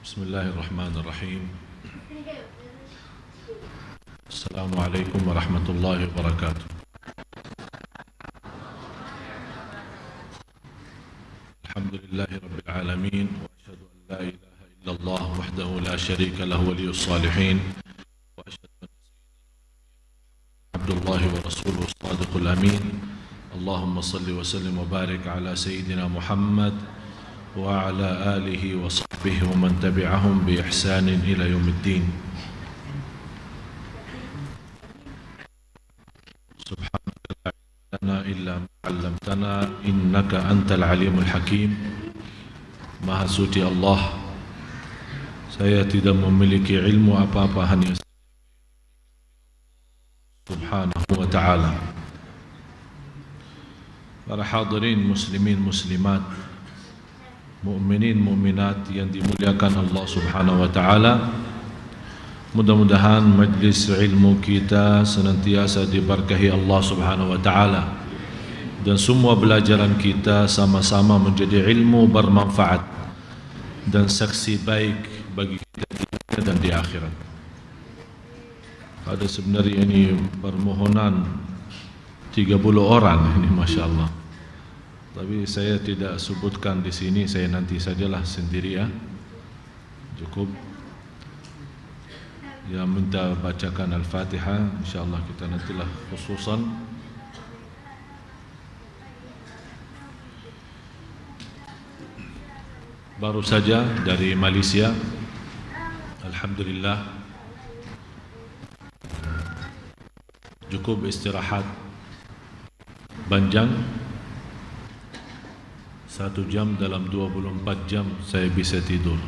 Bismillahirrahmanirrahim. Assalamualaikum warahmatullahi wabarakatuh. Alhamdulillahi rabbil alamin wa asyhadu an la ilaha illallah wahdahu la syarika lahu waliyus salihin wa asyhadu anna sayyidina Abdullahi wa rasuluhu shadiqul amin. Allahumma salli wa sallim wa barik ala sayyidina Muhammad wa ala alihi wa sahbihi wa man tabi'ahum bi ihsanin ila yaumiddin. Subhanaka la ilma lana illa ma 'allamtana innaka antal alimul hakim. Maha suci Allah, saya tidak memiliki ilmu apa-apa, hanya Subhanahu wa ta'ala. Para hadirin muslimin muslimat, mukminin mukminat yang dimuliakan Allah Subhanahu wa ta'ala, mudah-mudahan majlis ilmu kita senantiasa diberkahi Allah Subhanahu wa ta'ala, dan semua belajaran kita sama-sama menjadi ilmu bermanfaat dan saksi baik bagi kita di dunia dan di akhirat. Ada sebenarnya ini permohonan 30 orang ini, Masya Allah. Tapi saya tidak sebutkan di sini, saya nanti sajalah sendiri ya. Cukup. Ya, minta bacakan Al-Fatihah, insyaallah kita nantilah khususan. Baru saja dari Malaysia. Alhamdulillah. Cukup istirahat panjang. 1 jam dalam 24 jam saya bisa tidur.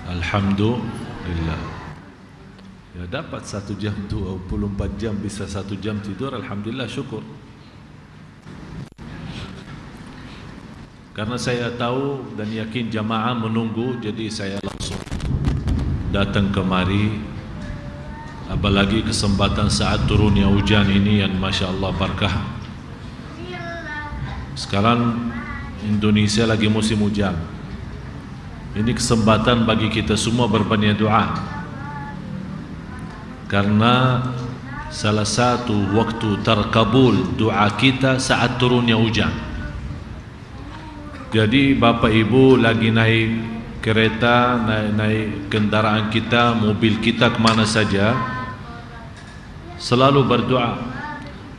Alhamdulillah. Ya, dapat 1 jam 24 jam bisa 1 jam tidur, alhamdulillah, syukur. Karena saya tahu dan yakin jamaah menunggu, jadi saya langsung datang kemari. Apalagi kesempatan saat turunnya hujan ini yang Masya Allah barakah. Sekarang Indonesia lagi musim hujan. Ini kesempatan bagi kita semua berbanyak doa, karena salah satu waktu terkabul doa kita saat turunnya hujan. Jadi Bapak Ibu lagi naik kereta, naik kendaraan kita, mobil kita, kemana saja, selalu berdoa.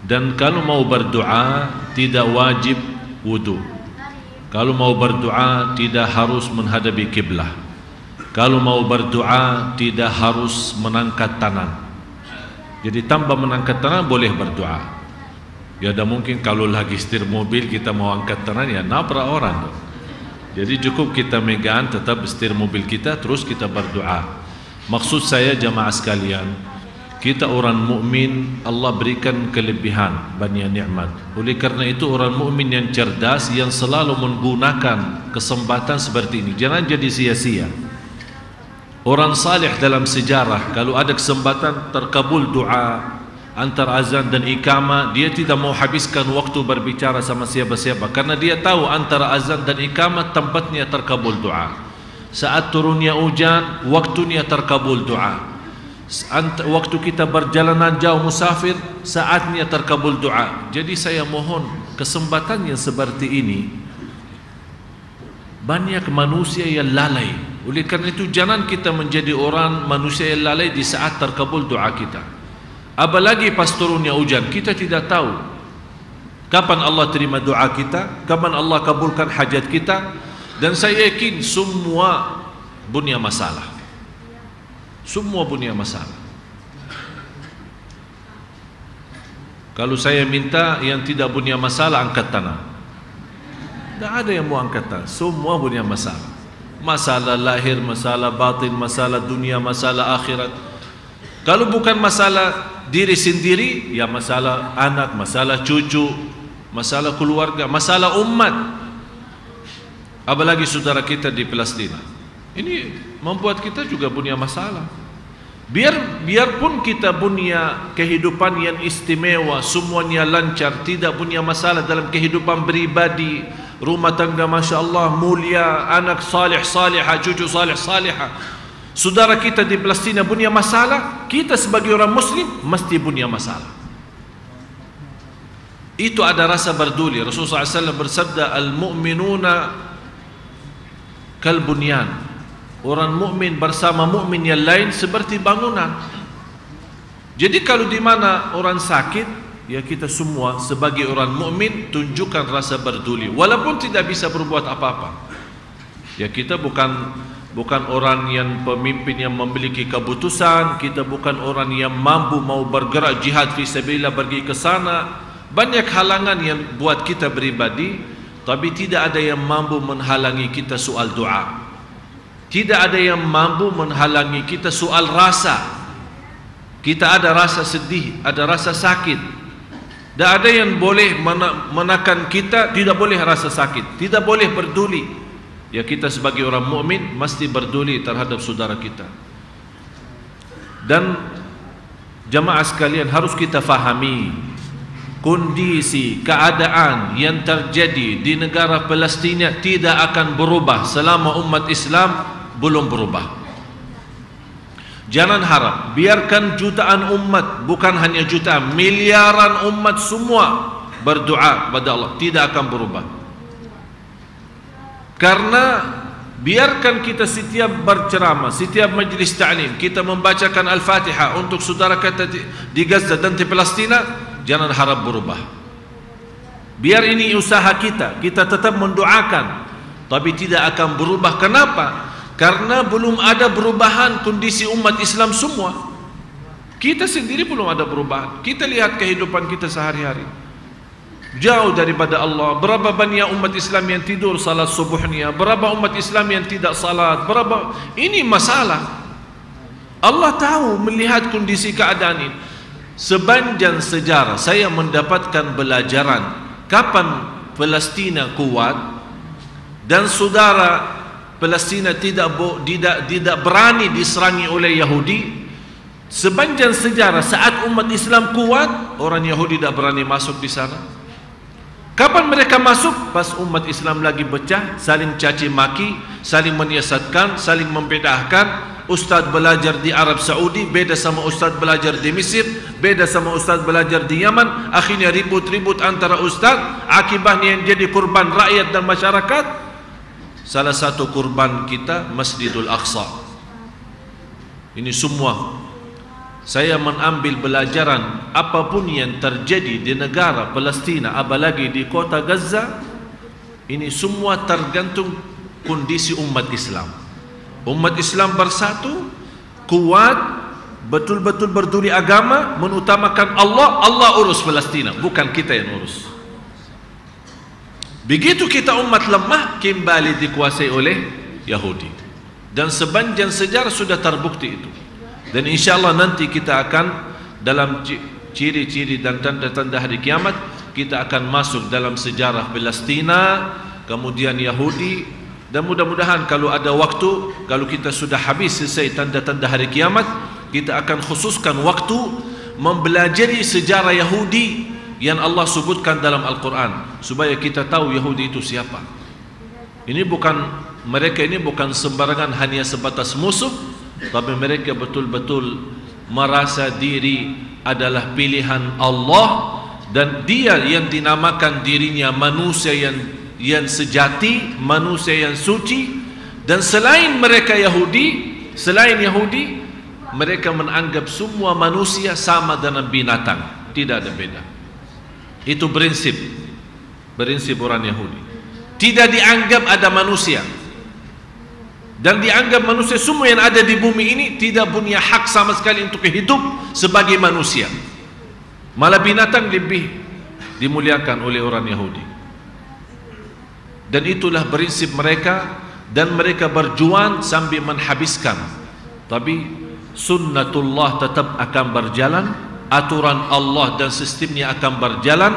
Dan kalau mau berdoa tidak wajib wudu. Kalau mau berdoa tidak harus menghadapi kiblah. Kalau mau berdoa tidak harus mengangkat tangan. Jadi tanpa mengangkat tangan boleh berdoa. Ya, ada mungkin kalau lagi setir mobil kita mau angkat tangan, ya nabrak orang. Jadi cukup kita megang tetap setir mobil kita, terus kita berdoa. Maksud saya jamaah sekalian, kita orang mukmin Allah berikan kelebihan, banyak nikmat. Oleh karena itu orang mukmin yang cerdas yang selalu menggunakan kesempatan seperti ini, jangan jadi sia-sia. Orang salih dalam sejarah kalau ada kesempatan terkabul doa antara azan dan iqamah, dia tidak mau habiskan waktu berbicara sama siapa-siapa, karena dia tahu antara azan dan iqamah tempatnya terkabul doa. Saat turunnya hujan waktunya terkabul doa. Waktu kita berjalanan jauh musafir saatnya terkabul doa. Jadi saya mohon kesempatan yang seperti ini, banyak manusia yang lalai. Oleh karena itu jangan kita menjadi orang manusia yang lalai di saat terkabul doa kita. Apalagi pas turunnya hujan, kita tidak tahu kapan Allah terima doa kita, kapan Allah kabulkan hajat kita. Dan saya yakin semua punya masalah. Semua punya masalah. Kalau saya minta yang tidak punya masalah angkat tangan, tidak ada yang mau angkat tangan. Semua punya masalah. Masalah lahir, masalah batin, masalah dunia, masalah akhirat. Kalau bukan masalah diri sendiri, ya masalah anak, masalah cucu, masalah keluarga, masalah umat. Apalagi saudara kita di Palestina. Ini membuat kita juga punya masalah. Biarpun kita punya kehidupan yang istimewa, semuanya lancar, tidak punya masalah dalam kehidupan pribadi, rumah tangga Masya Allah mulia, anak salih salihah, cucu salih salihah. Saudara kita di Palestina punya masalah, kita sebagai orang Muslim mesti punya masalah. Itu ada rasa berduli. Rasulullah SAW bersabda, al-mu'minuna kal-bunyan. Orang mukmin bersama mukmin yang lain seperti bangunan. Jadi kalau di mana orang sakit, ya kita semua sebagai orang mukmin tunjukkan rasa berduli, walaupun tidak bisa berbuat apa-apa. Ya kita bukan orang yang pemimpin yang memiliki keputusan, kita bukan orang yang mampu mau bergerak jihad fisabilillah pergi ke sana. Banyak halangan yang buat kita beribadi, tapi tidak ada yang mampu menghalangi kita soal doa. Tidak ada yang mampu menghalangi kita soal rasa. Kita ada rasa sedih, ada rasa sakit. Tak ada yang boleh menekan kita, tidak boleh rasa sakit, tidak boleh berduli. Ya kita sebagai orang mukmin mesti berduli terhadap saudara kita. Dan jamaah sekalian harus kita fahami, kondisi keadaan yang terjadi di negara Palestina tidak akan berubah selama umat Islam belum berubah. Jangan harap, biarkan jutaan umat, bukan hanya jutaan, miliaran umat semua berdoa kepada Allah, tidak akan berubah. Karena biarkan kita setiap berceramah, setiap majlis ta'lim, kita membacakan Al-Fatihah untuk saudara kita di Gaza dan di Palestina, jangan harap berubah. Biar ini usaha kita tetap mendoakan, tapi tidak akan berubah. Kenapa? Karena belum ada perubahan kondisi umat Islam semua. Kita sendiri belum ada perubahan. Kita lihat kehidupan kita sehari-hari, jauh daripada Allah. Berapa banyak umat Islam yang tidur salat subuhnya, berapa umat Islam yang tidak salat, berapa. Ini masalah. Allah tahu, melihat kondisi keadaan ini. Sepanjang sejarah saya mendapatkan pelajaran kapan Palestina kuat dan saudara Palestina tidak berani diserangi oleh Yahudi. Sepanjang sejarah saat umat Islam kuat, orang Yahudi tidak berani masuk di sana. Kapan mereka masuk? Pas umat Islam lagi pecah, saling caci maki, saling menyiasatkan, saling membedahkan. Ustaz belajar di Arab Saudi beda sama ustaz belajar di Mesir, beda sama ustaz belajar di Yaman. Akhirnya ribut-ribut antara ustaz. Akibatnya yang jadi kurban rakyat dan masyarakat. Salah satu kurban kita Masjidul Aqsa. Ini semua saya mengambil pelajaran. Apapun yang terjadi di negara Palestina, apalagi di kota Gaza, ini semua tergantung kondisi umat Islam. Umat Islam bersatu, kuat, betul-betul berduri agama, mengutamakan Allah. Allah urus Palestina, bukan kita yang urus. Begitu kita umat lemah, kembali dikuasai oleh Yahudi. Dan sepanjang sejarah sudah terbukti itu. Dan insyaAllah nanti kita akan dalam ciri-ciri dan tanda-tanda hari kiamat, kita akan masuk dalam sejarah Palestina, kemudian Yahudi. Dan mudah-mudahan kalau ada waktu, kalau kita sudah habis selesai tanda-tanda hari kiamat, kita akan khususkan waktu mempelajari sejarah Yahudi yang Allah sebutkan dalam Al-Quran, supaya kita tahu Yahudi itu siapa. Mereka ini bukan sembarangan hanya sebatas musuh, tapi mereka betul-betul merasa diri adalah pilihan Allah, dan dia yang dinamakan dirinya manusia yang sejati, manusia yang suci. Dan selain mereka selain Yahudi, mereka menganggap semua manusia sama dengan binatang, tidak ada beda. Itu prinsip orang Yahudi. Tidak dianggap ada manusia, dan dianggap manusia semua yang ada di bumi ini tidak punya hak sama sekali untuk hidup sebagai manusia. Malah binatang lebih dimuliakan oleh orang Yahudi. Dan itulah prinsip mereka, dan mereka berjuang sambil menghabiskan. Tapi sunnatullah tetap akan berjalan, aturan Allah dan sistemnya akan berjalan.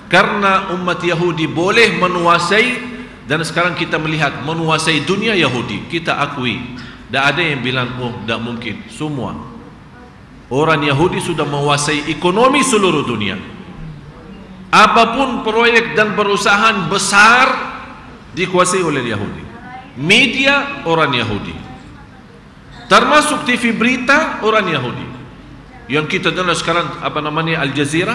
Karena umat Yahudi boleh menguasai, dan sekarang kita melihat menguasai dunia Yahudi, kita akui. Tak ada yang bilang tak mungkin. Semua orang Yahudi sudah menguasai ekonomi seluruh dunia. Apapun proyek dan perusahaan besar dikuasai oleh Yahudi. Media orang Yahudi, termasuk TV berita orang Yahudi. Yang kita dengar sekarang apa namanya, Al Jazeera,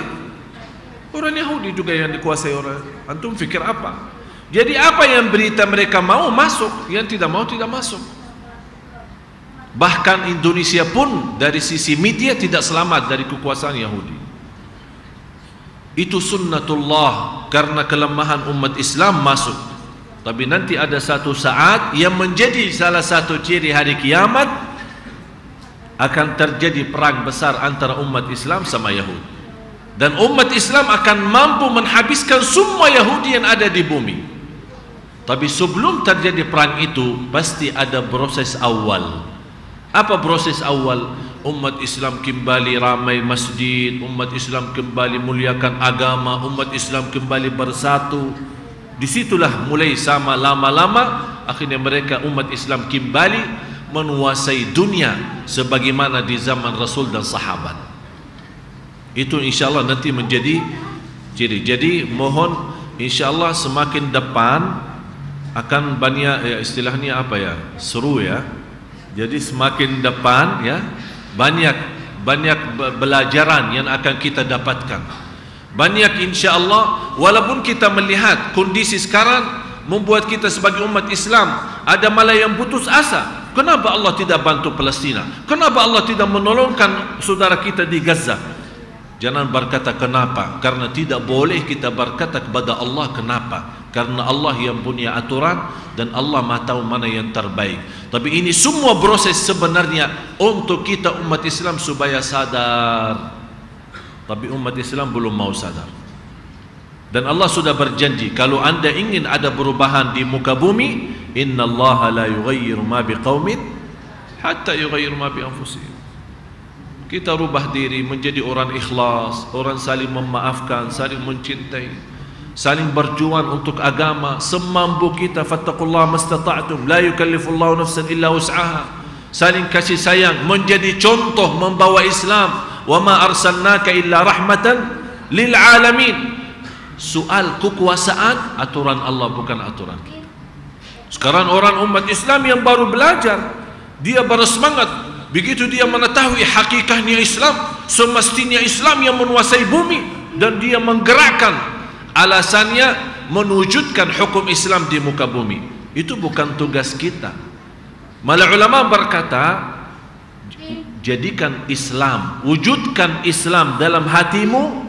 orang Yahudi juga yang dikuasai orang. Antum fikir apa? Jadi apa yang berita mereka mau masuk, yang tidak mau tidak masuk. Bahkan Indonesia pun dari sisi media tidak selamat dari kekuasaan Yahudi. Itu sunnatullah, karena kelemahan umat Islam masuk. Tapi nanti ada satu saat yang menjadi salah satu ciri hari kiamat, akan terjadi perang besar antara umat Islam sama Yahudi. Dan umat Islam akan mampu menghabiskan semua Yahudi yang ada di bumi. Tapi sebelum terjadi perang itu, pasti ada proses awal. Apa proses awal? Umat Islam kembali ramai masjid, umat Islam kembali muliakan agama, umat Islam kembali bersatu. Disitulah mulai sama lama-lama, akhirnya mereka umat Islam kembali menguasai dunia sebagaimana di zaman Rasul dan sahabat. Itu insyaAllah nanti menjadi ciri. Jadi mohon insyaAllah semakin depan akan banyak ya, istilahnya apa ya, seru ya. Jadi semakin depan ya, banyak belajaran yang akan kita dapatkan. Banyak insya-Allah, walaupun kita melihat kondisi sekarang membuat kita sebagai umat Islam ada malah yang putus asa. Kenapa Allah tidak bantu Palestina? Kenapa Allah tidak menolongkan saudara kita di Gaza? Jangan berkata kenapa, karena tidak boleh kita berkata kepada Allah kenapa. Karena Allah yang punya aturan dan Allah Maha tahu mana yang terbaik. Tapi ini semua proses sebenarnya untuk kita umat Islam supaya sadar. Tapi umat Islam belum mau sadar. Dan Allah sudah berjanji, kalau anda ingin ada perubahan di muka bumi, innallaha la yughayyiru ma biqaumin hatta yughayyiru ma bi anfusihim. Kita rubah diri menjadi orang ikhlas, orang saling memaafkan, saling mencintai, saling berjuang untuk agama semampu kita. Fattaqullaha mastata'tum, la yukallifullahu nafsan illa wus'aha. Saling kasih sayang, menjadi contoh membawa Islam. Wa ma arsalnaka illa rahmatan lil alamin. Soal kekuasaan, aturan Allah bukan aturan kita. Sekarang orang umat Islam yang baru belajar, dia bersemangat. Begitu dia mengetahui hakikatnya Islam, semestinya Islam yang menguasai bumi, dan dia menggerakkan alasannya mewujudkan hukum Islam di muka bumi. Itu bukan tugas kita. Malah ulama berkata, jadikan Islam, wujudkan Islam dalam hatimu,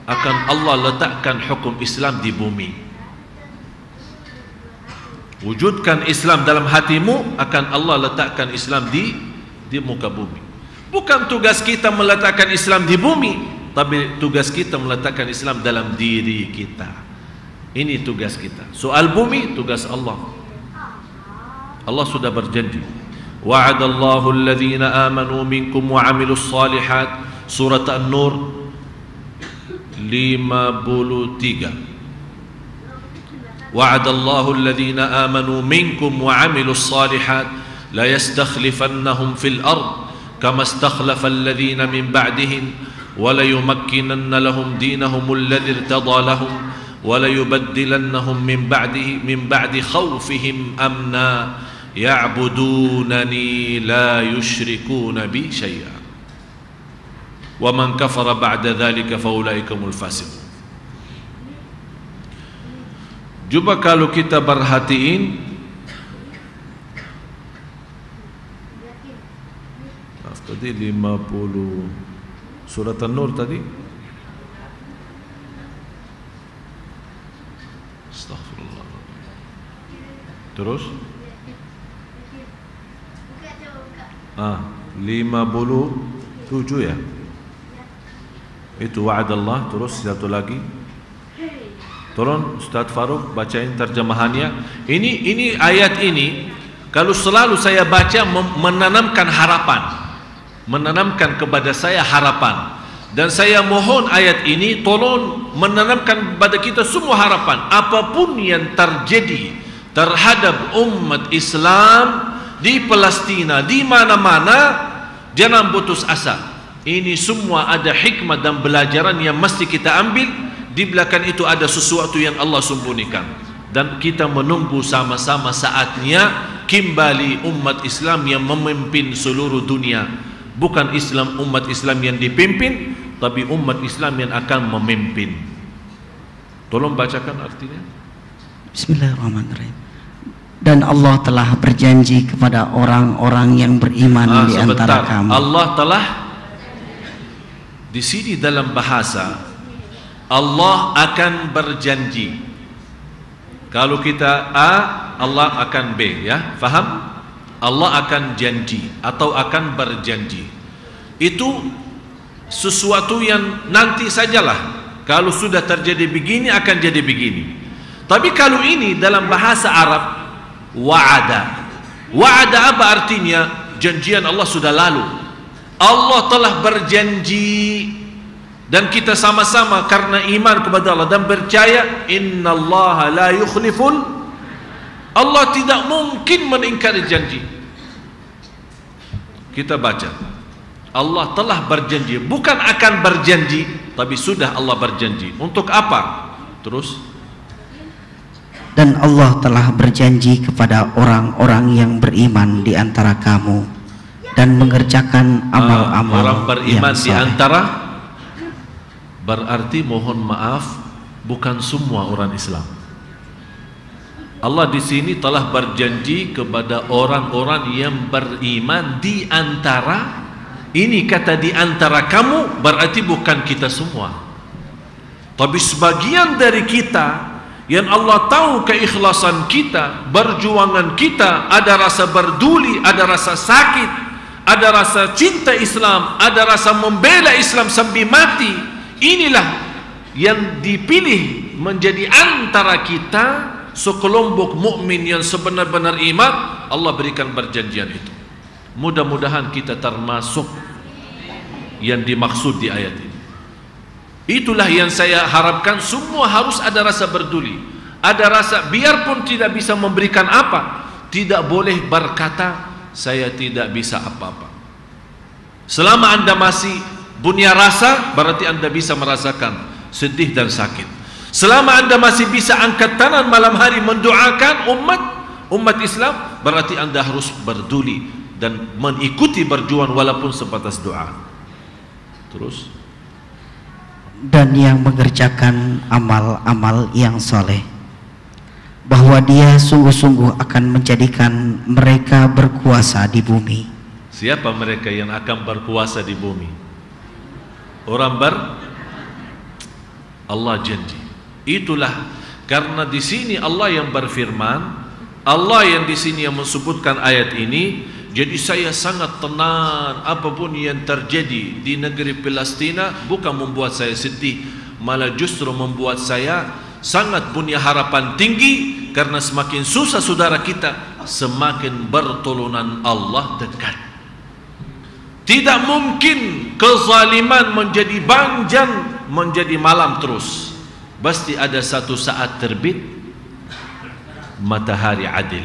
akan Allah letakkan hukum Islam di bumi. Wujudkan Islam dalam hatimu, akan Allah letakkan Islam di muka bumi. Bukan tugas kita meletakkan Islam di bumi, tapi tugas kita meletakkan Islam dalam diri kita. Ini tugas kita. Soal bumi, tugas Allah. Allah sudah berjanji, wa'adallahu alladhina amanu minkum wa 'amilus salihat. Surat An-Nur 53. Wa'adallahu alladhina amanu minkum wa 'amilus salihat la yastakhlifannahum fil ard kama istakhlafa alladhina min ba'dihim wa la yumakkinanna lahum dinahum alladhi irtada lahum wa la yubaddilannahum min ba'di khawfihim amna ya'budunani la yushrikuna bi syai'a wa man kafara ba'da dhalika fa ulaikumul fasiqun. Cuba kalau kita perhatiin, tadi 50 surat An-Nur tadi. Astaghfirullah. Terus 57 ya. Itu wa'adallah. Terus satu lagi. Tolong Ustaz Farouk bacain terjemahannya. Ini ayat ini kalau selalu saya baca menanamkan harapan, menanamkan kepada saya harapan. Dan saya mohon ayat ini tolong menanamkan kepada kita semua harapan. Apapun yang terjadi terhadap umat Islam di Palestina, di mana-mana, jangan putus asa. Ini semua ada hikmah dan pelajaran yang mesti kita ambil. Di belakang itu ada sesuatu yang Allah sembunyikan. dan kita menunggu sama-sama saatnya kembali umat Islam yang memimpin seluruh dunia. Bukan umat Islam yang dipimpin, tapi umat Islam yang akan memimpin. Tolong bacakan artinya. Bismillahirrahmanirrahim. Dan Allah telah berjanji kepada orang-orang yang beriman di antara kamu. Allah telah, di sini dalam bahasa Allah akan berjanji. Kalau kita A, Allah akan B, ya, faham? Allah akan janji atau akan berjanji. Itu sesuatu yang nanti sajalah. Kalau sudah terjadi begini akan jadi begini. Tapi kalau ini dalam bahasa Arab, wa'ada. Wa'ada apa artinya? Janjian Allah sudah lalu. Allah telah berjanji, dan kita sama-sama karena iman kepada Allah dan percaya innallaha la yukhliful, Allah tidak mungkin mengingkari janji. Kita baca, Allah telah berjanji, bukan akan berjanji, tapi sudah Allah berjanji. Untuk apa? Terus, dan Allah telah berjanji kepada orang-orang yang beriman di antara kamu dan mengerjakan amal-amal orang beriman yang di saleh. antara, berarti mohon maaf, bukan semua orang Islam. Allah di sini telah berjanji kepada orang-orang yang beriman di antara. Ini kata di antara kamu, berarti bukan kita semua, tapi sebagian dari kita yang Allah tahu keikhlasan kita, perjuangan kita, ada rasa berduli, ada rasa sakit, ada rasa cinta Islam, ada rasa membela Islam sampai mati. Inilah yang dipilih menjadi antara kita sekelompok mukmin yang sebenar-benar iman. Allah berikan perjanjian itu. Mudah-mudahan kita termasuk yang dimaksud di ayat ini. Itulah yang saya harapkan. Semua harus ada rasa berduli, ada rasa, biarpun tidak bisa memberikan apa, tidak boleh berkata saya tidak bisa apa-apa. Selama Anda masih punya rasa, berarti Anda bisa merasakan sedih dan sakit. Selama Anda masih bisa angkat tangan malam hari mendoakan umat Islam, berarti Anda harus berduli dan mengikuti berjuang walaupun sebatas doa. Terus, dan yang mengerjakan amal-amal yang soleh, bahwa dia sungguh-sungguh akan menjadikan mereka berkuasa di bumi. Siapa mereka yang akan berkuasa di bumi? Allah janji. Itulah karena di sini Allah yang berfirman, Allah yang di sini yang menyebutkan ayat ini. Jadi saya sangat tenang apapun yang terjadi di negeri Palestina, bukan membuat saya sedih, malah justru membuat saya sangat punya harapan tinggi, karena semakin susah saudara kita, semakin bertolongan Allah dekat. Tidak mungkin kezaliman menjadi banjang, menjadi malam terus. Pasti ada satu saat terbit matahari adil,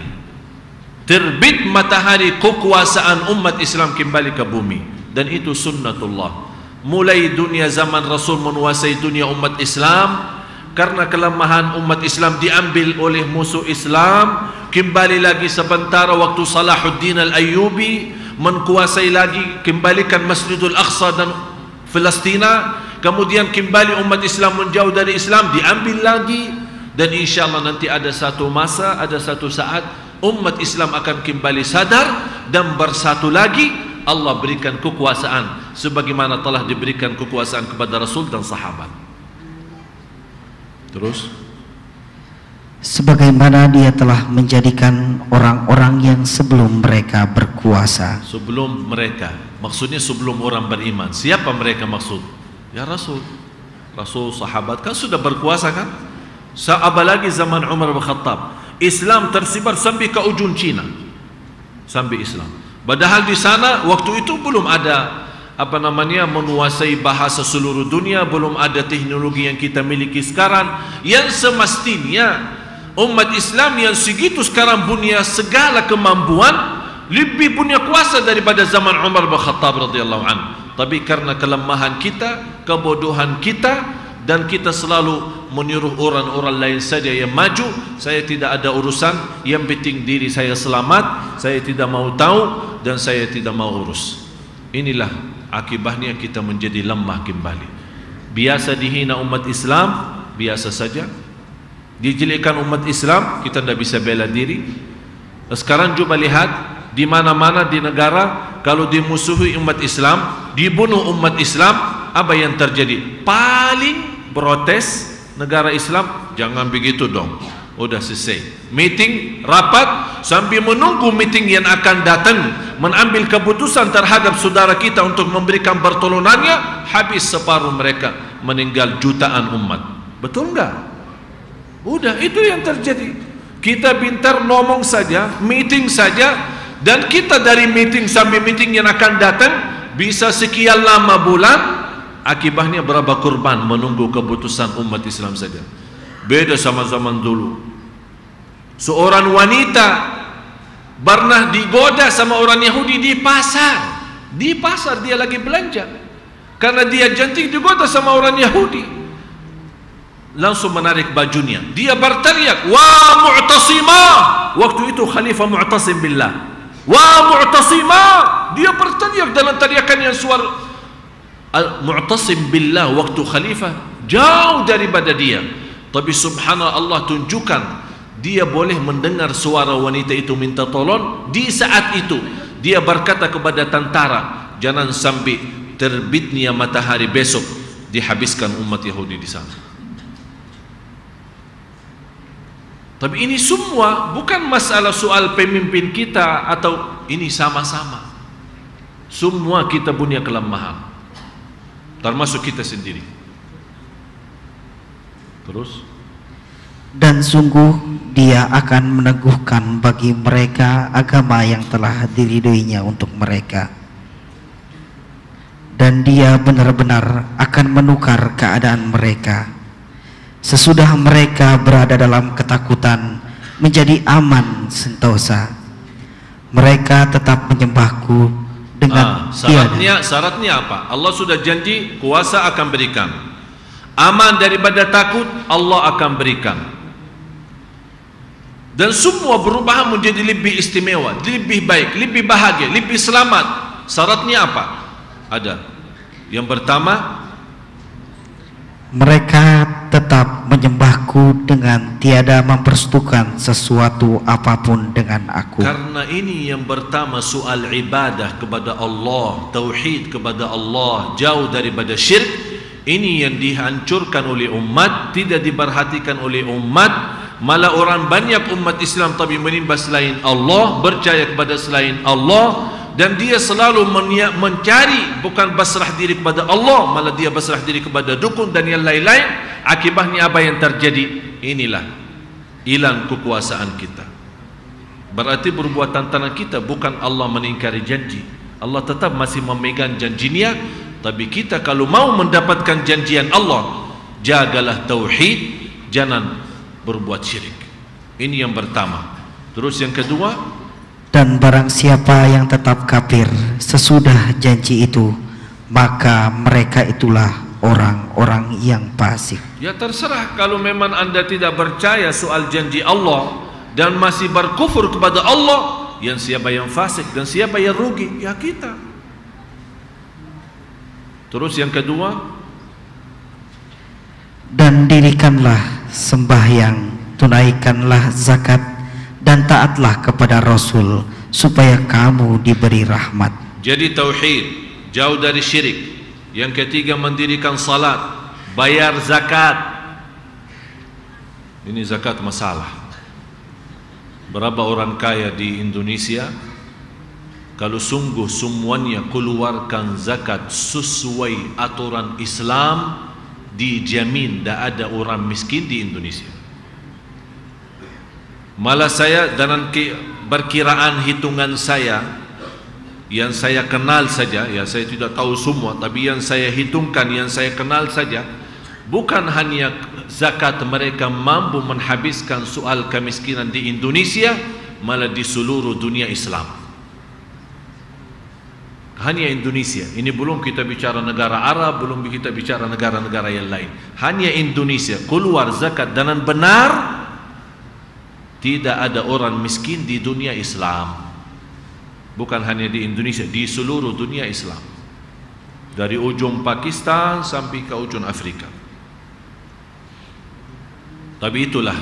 terbit matahari kekuasaan umat Islam kembali ke bumi. Dan itu sunnatullah. Mulai dunia zaman Rasul menguasai dunia umat Islam, karena kelemahan umat Islam diambil oleh musuh Islam. Kembali lagi sebentar waktu Salahuddin Al-Ayyubi menguasai lagi, kembalikan Masjidul Aqsa dan Palestina. Kemudian kembali umat Islam menjauh dari Islam, diambil lagi. Dan insyaAllah nanti ada satu masa, ada satu saat umat Islam akan kembali sadar dan bersatu lagi. Allah berikan kekuasaan sebagaimana telah diberikan kekuasaan kepada Rasul dan sahabat. Terus, sebagaimana dia telah menjadikan orang-orang yang sebelum mereka berkuasa. Sebelum mereka, maksudnya sebelum orang beriman. Siapa mereka maksud? Ya Rasul, sahabat kan sudah berkuasa kan? Apalagi zaman Umar bin Khattab, Islam tersebar sampai ke ujung Cina, sampai Islam. Padahal di sana waktu itu belum ada menguasai bahasa seluruh dunia, belum ada teknologi yang kita miliki sekarang. Yang semestinya umat Islam yang segitu sekarang punya segala kemampuan, lebih punya kuasa daripada zaman Umar bin Khattab radhiyallahu anhu. Tapi karena kelemahan kita, kebodohan kita, dan kita selalu menyuruh orang-orang lain saja yang maju. Saya tidak ada urusan, yang penting diri saya selamat, saya tidak mau tahu dan saya tidak mau urus. Inilah akibatnya kita menjadi lemah kembali. Biasa dihina umat Islam, biasa saja. Dijelekkan umat Islam, kita tidak bisa bela diri. Sekarang coba lihat di mana-mana di negara, kalau dimusuhi umat Islam, dibunuh umat Islam, apa yang terjadi? Paling protes negara Islam, jangan begitu dong. Udah selesai. Meeting, rapat, sambil menunggu meeting yang akan datang mengambil keputusan terhadap saudara kita untuk memberikan pertolongannya, habis separuh mereka, meninggal jutaan umat. Betul enggak? Udah, itu yang terjadi. Kita pintar ngomong saja, meeting saja, dan kita dari meeting sampai meeting yang akan datang bisa sekian lama bulan, akibatnya berapa kurban menunggu keputusan umat Islam saja. Beda sama zaman dulu. Seorang wanita pernah digoda sama orang Yahudi di pasar. Di pasar dia lagi belanja, karena dia cantik, digoda sama orang Yahudi. Langsung menarik bajunya, dia berteriak, "Wa Mu'tasimah!" Waktu itu Khalifah Mu'tasim billah. "Wa Mu'tasimah!" Dia berteriak dalam teriakan yang suara Mu'tasim billah. Waktu Khalifah jauh daripada dia, tapi subhanallah, Allah tunjukkan dia boleh mendengar suara wanita itu minta tolong. Di saat itu dia berkata kepada tentara, jangan sampai terbitnya matahari besok dihabiskan umat Yahudi di sana. Tapi ini semua bukan masalah soal pemimpin kita, atau ini sama-sama. Semua kita punya kelemahan, termasuk kita sendiri. Terus, dan sungguh dia akan meneguhkan bagi mereka agama yang telah diridhoinya untuk mereka, dan dia benar-benar akan menukar keadaan mereka. Sesudah mereka berada dalam ketakutan menjadi aman sentosa, mereka tetap menyembahku dengan syaratnya apa? Allah sudah janji kuasa akan berikan. Aman daripada takut, Allah akan berikan. Dan semua berubah menjadi lebih istimewa, lebih baik, lebih bahagia, lebih selamat. Syaratnya apa? Ada. Yang pertama, mereka tetap menyembahku dengan tiada mempersekutukan sesuatu apapun dengan aku. Karena ini yang pertama, soal ibadah kepada Allah, tauhid kepada Allah, jauh daripada syirik. Ini yang dihancurkan oleh umat, tidak diperhatikan oleh umat. Malah orang banyak umat Islam tapi menyembah selain Allah, percaya kepada selain Allah, dan dia selalu mencari, bukan berserah diri kepada Allah, malah dia berserah diri kepada dukun dan yang lain-lain. Akibatnya apa yang terjadi? Inilah hilang kekuasaan kita. Berarti perbuatan tangan kita, bukan Allah meningkari janji. Allah tetap masih memegang janjinya. Tapi kita kalau mau mendapatkan janjian Allah, jagalah tauhid, jangan berbuat syirik. Ini yang pertama. Terus yang kedua, dan barang siapa yang tetap kafir sesudah janji itu, maka mereka itulah orang-orang yang fasik. Ya terserah, kalau memang anda tidak percaya soal janji Allah dan masih berkufur kepada Allah, yang siapa yang fasik dan siapa yang rugi? Ya kita. Terus yang kedua, dan dirikanlah sembahyang, tunaikanlah zakat, dan taatlah kepada Rasul supaya kamu diberi rahmat. Jadi tauhid, jauh dari syirik. Yang ketiga, mendirikan salat, bayar zakat. Ini zakat masalah. Berapa orang kaya di Indonesia, kalau sungguh semuanya keluarkan zakat sesuai aturan Islam, dijamin tidak ada orang miskin di Indonesia. Malah saya dengan perkiraan hitungan saya, yang saya kenal saja, ya saya tidak tahu semua, tapi yang saya hitungkan, yang saya kenal saja, bukan hanya zakat mereka mampu menghabiskan soal kemiskinan di Indonesia, malah di seluruh dunia Islam. Hanya Indonesia. Ini belum kita bicara negara Arab, belum kita bicara negara-negara yang lain. Hanya Indonesia keluar zakat dengan benar. Tidak ada orang miskin di dunia Islam. Bukan hanya di Indonesia, di seluruh dunia Islam. Dari ujung Pakistan sampai ke ujung Afrika. Tapi itulah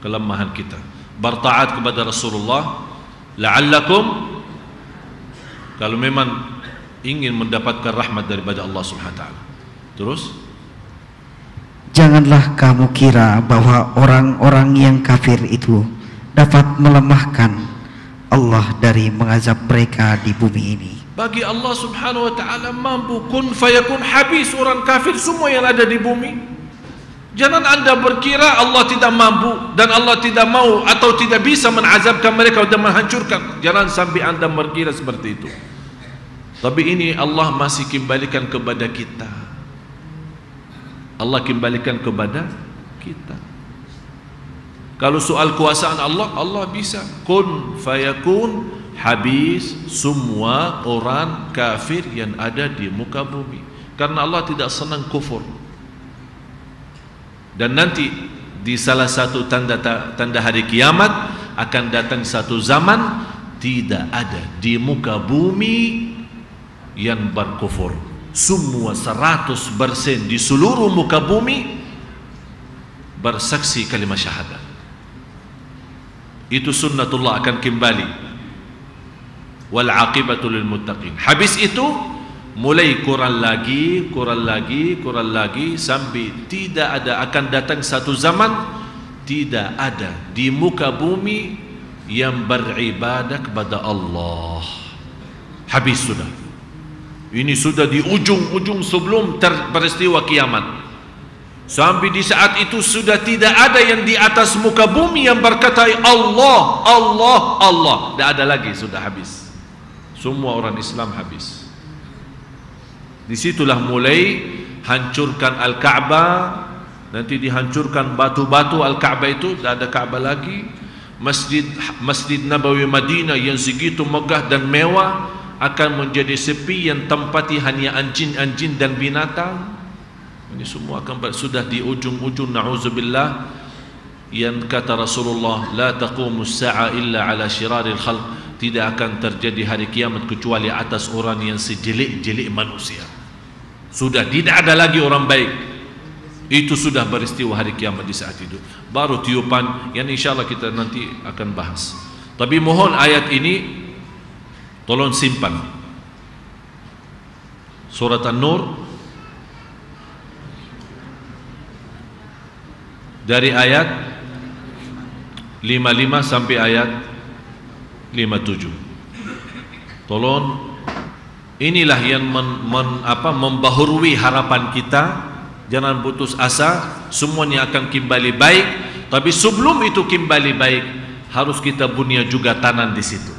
kelemahan kita. Bertaat kepada Rasulullah, la'allakum, kalau memang ingin mendapatkan rahmat daripada Allah Subhanahu wa taala. Terus, janganlah kamu kira bahwa orang-orang yang kafir itu dapat melemahkan Allah dari mengazab mereka di bumi ini. bagi Allah Subhanahu wa taala mampu. Kun fayakun, habis orang kafir semua yang ada di bumi. Jangan anda berkira Allah tidak mampu dan Allah tidak mau atau tidak bisa mengazabkan mereka dan menghancurkan. Jangan sampai anda berkira seperti itu. Tapi ini Allah masih kembalikan kepada kita. Allah kembalikan kepada kita. Kalau soal kuasaan Allah, Allah bisa. Kun fayakun, habis semua orang kafir yang ada di muka bumi. Karena Allah tidak senang kufur. Dan nanti di salah satu tanda hari kiamat akan datang satu zaman tidak ada di muka bumi yang berkufur. Semua 100% di seluruh muka bumi bersaksi kalimat syahadat. Itu sunnatullah akan kembali. Wal aqibatu lil muttaqin. Habis itu mulai kurang lagi sampai tidak ada, akan datang satu zaman tidak ada di muka bumi yang beribadah kepada Allah. Habis sudah. Ini sudah di ujung-ujung sebelum peristiwa kiamat. Sampai di saat itu sudah tidak ada yang di atas muka bumi yang berkata Allah, Allah, Allah. Tidak ada lagi, sudah habis. Semua orang Islam habis. Disitulah mulai hancurkan Al-Ka'bah. Nanti dihancurkan batu-batu Al-Ka'bah itu, tidak ada Ka'bah lagi. Masjid Nabawi Madinah yang segitu megah dan mewah akan menjadi sepi, yang tempati hanya anjing-anjing dan binatang. Ini semua akan sudah di ujung-ujung, na'udzubillah. Yang kata Rasulullah, la taqumu as-sa'a illa ala syiraril khalq. Tidak akan terjadi hari kiamat kecuali atas orang yang sejelek-jelek manusia. Sudah tidak ada lagi orang baik. Itu sudah beristiwa hari kiamat di saat itu. Baru tiupan yang insyaallah kita nanti akan bahas. Tapi mohon ayat ini tolong simpan. Surat An-Nur dari ayat 55 sampai ayat 57. Tolong, inilah yang membaharui harapan kita. Jangan putus asa, semuanya akan kembali baik. Tapi sebelum itu kembali baik, harus kita bunya juga tanam di situ.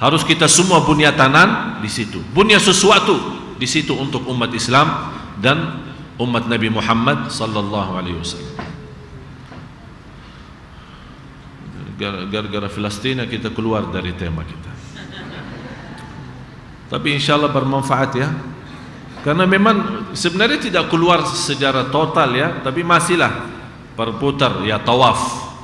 Harus kita semua bunya tanam di situ. Bunya sesuatu di situ untuk umat Islam dan umat Nabi Muhammad sallallahu alaihi wasallam. Gara-gara Palestina kita keluar dari tema kita. Tapi insyaallah bermanfaat ya. Karena memang sebenarnya tidak keluar secara total ya, tapi masihlah berputar ya, tawaf.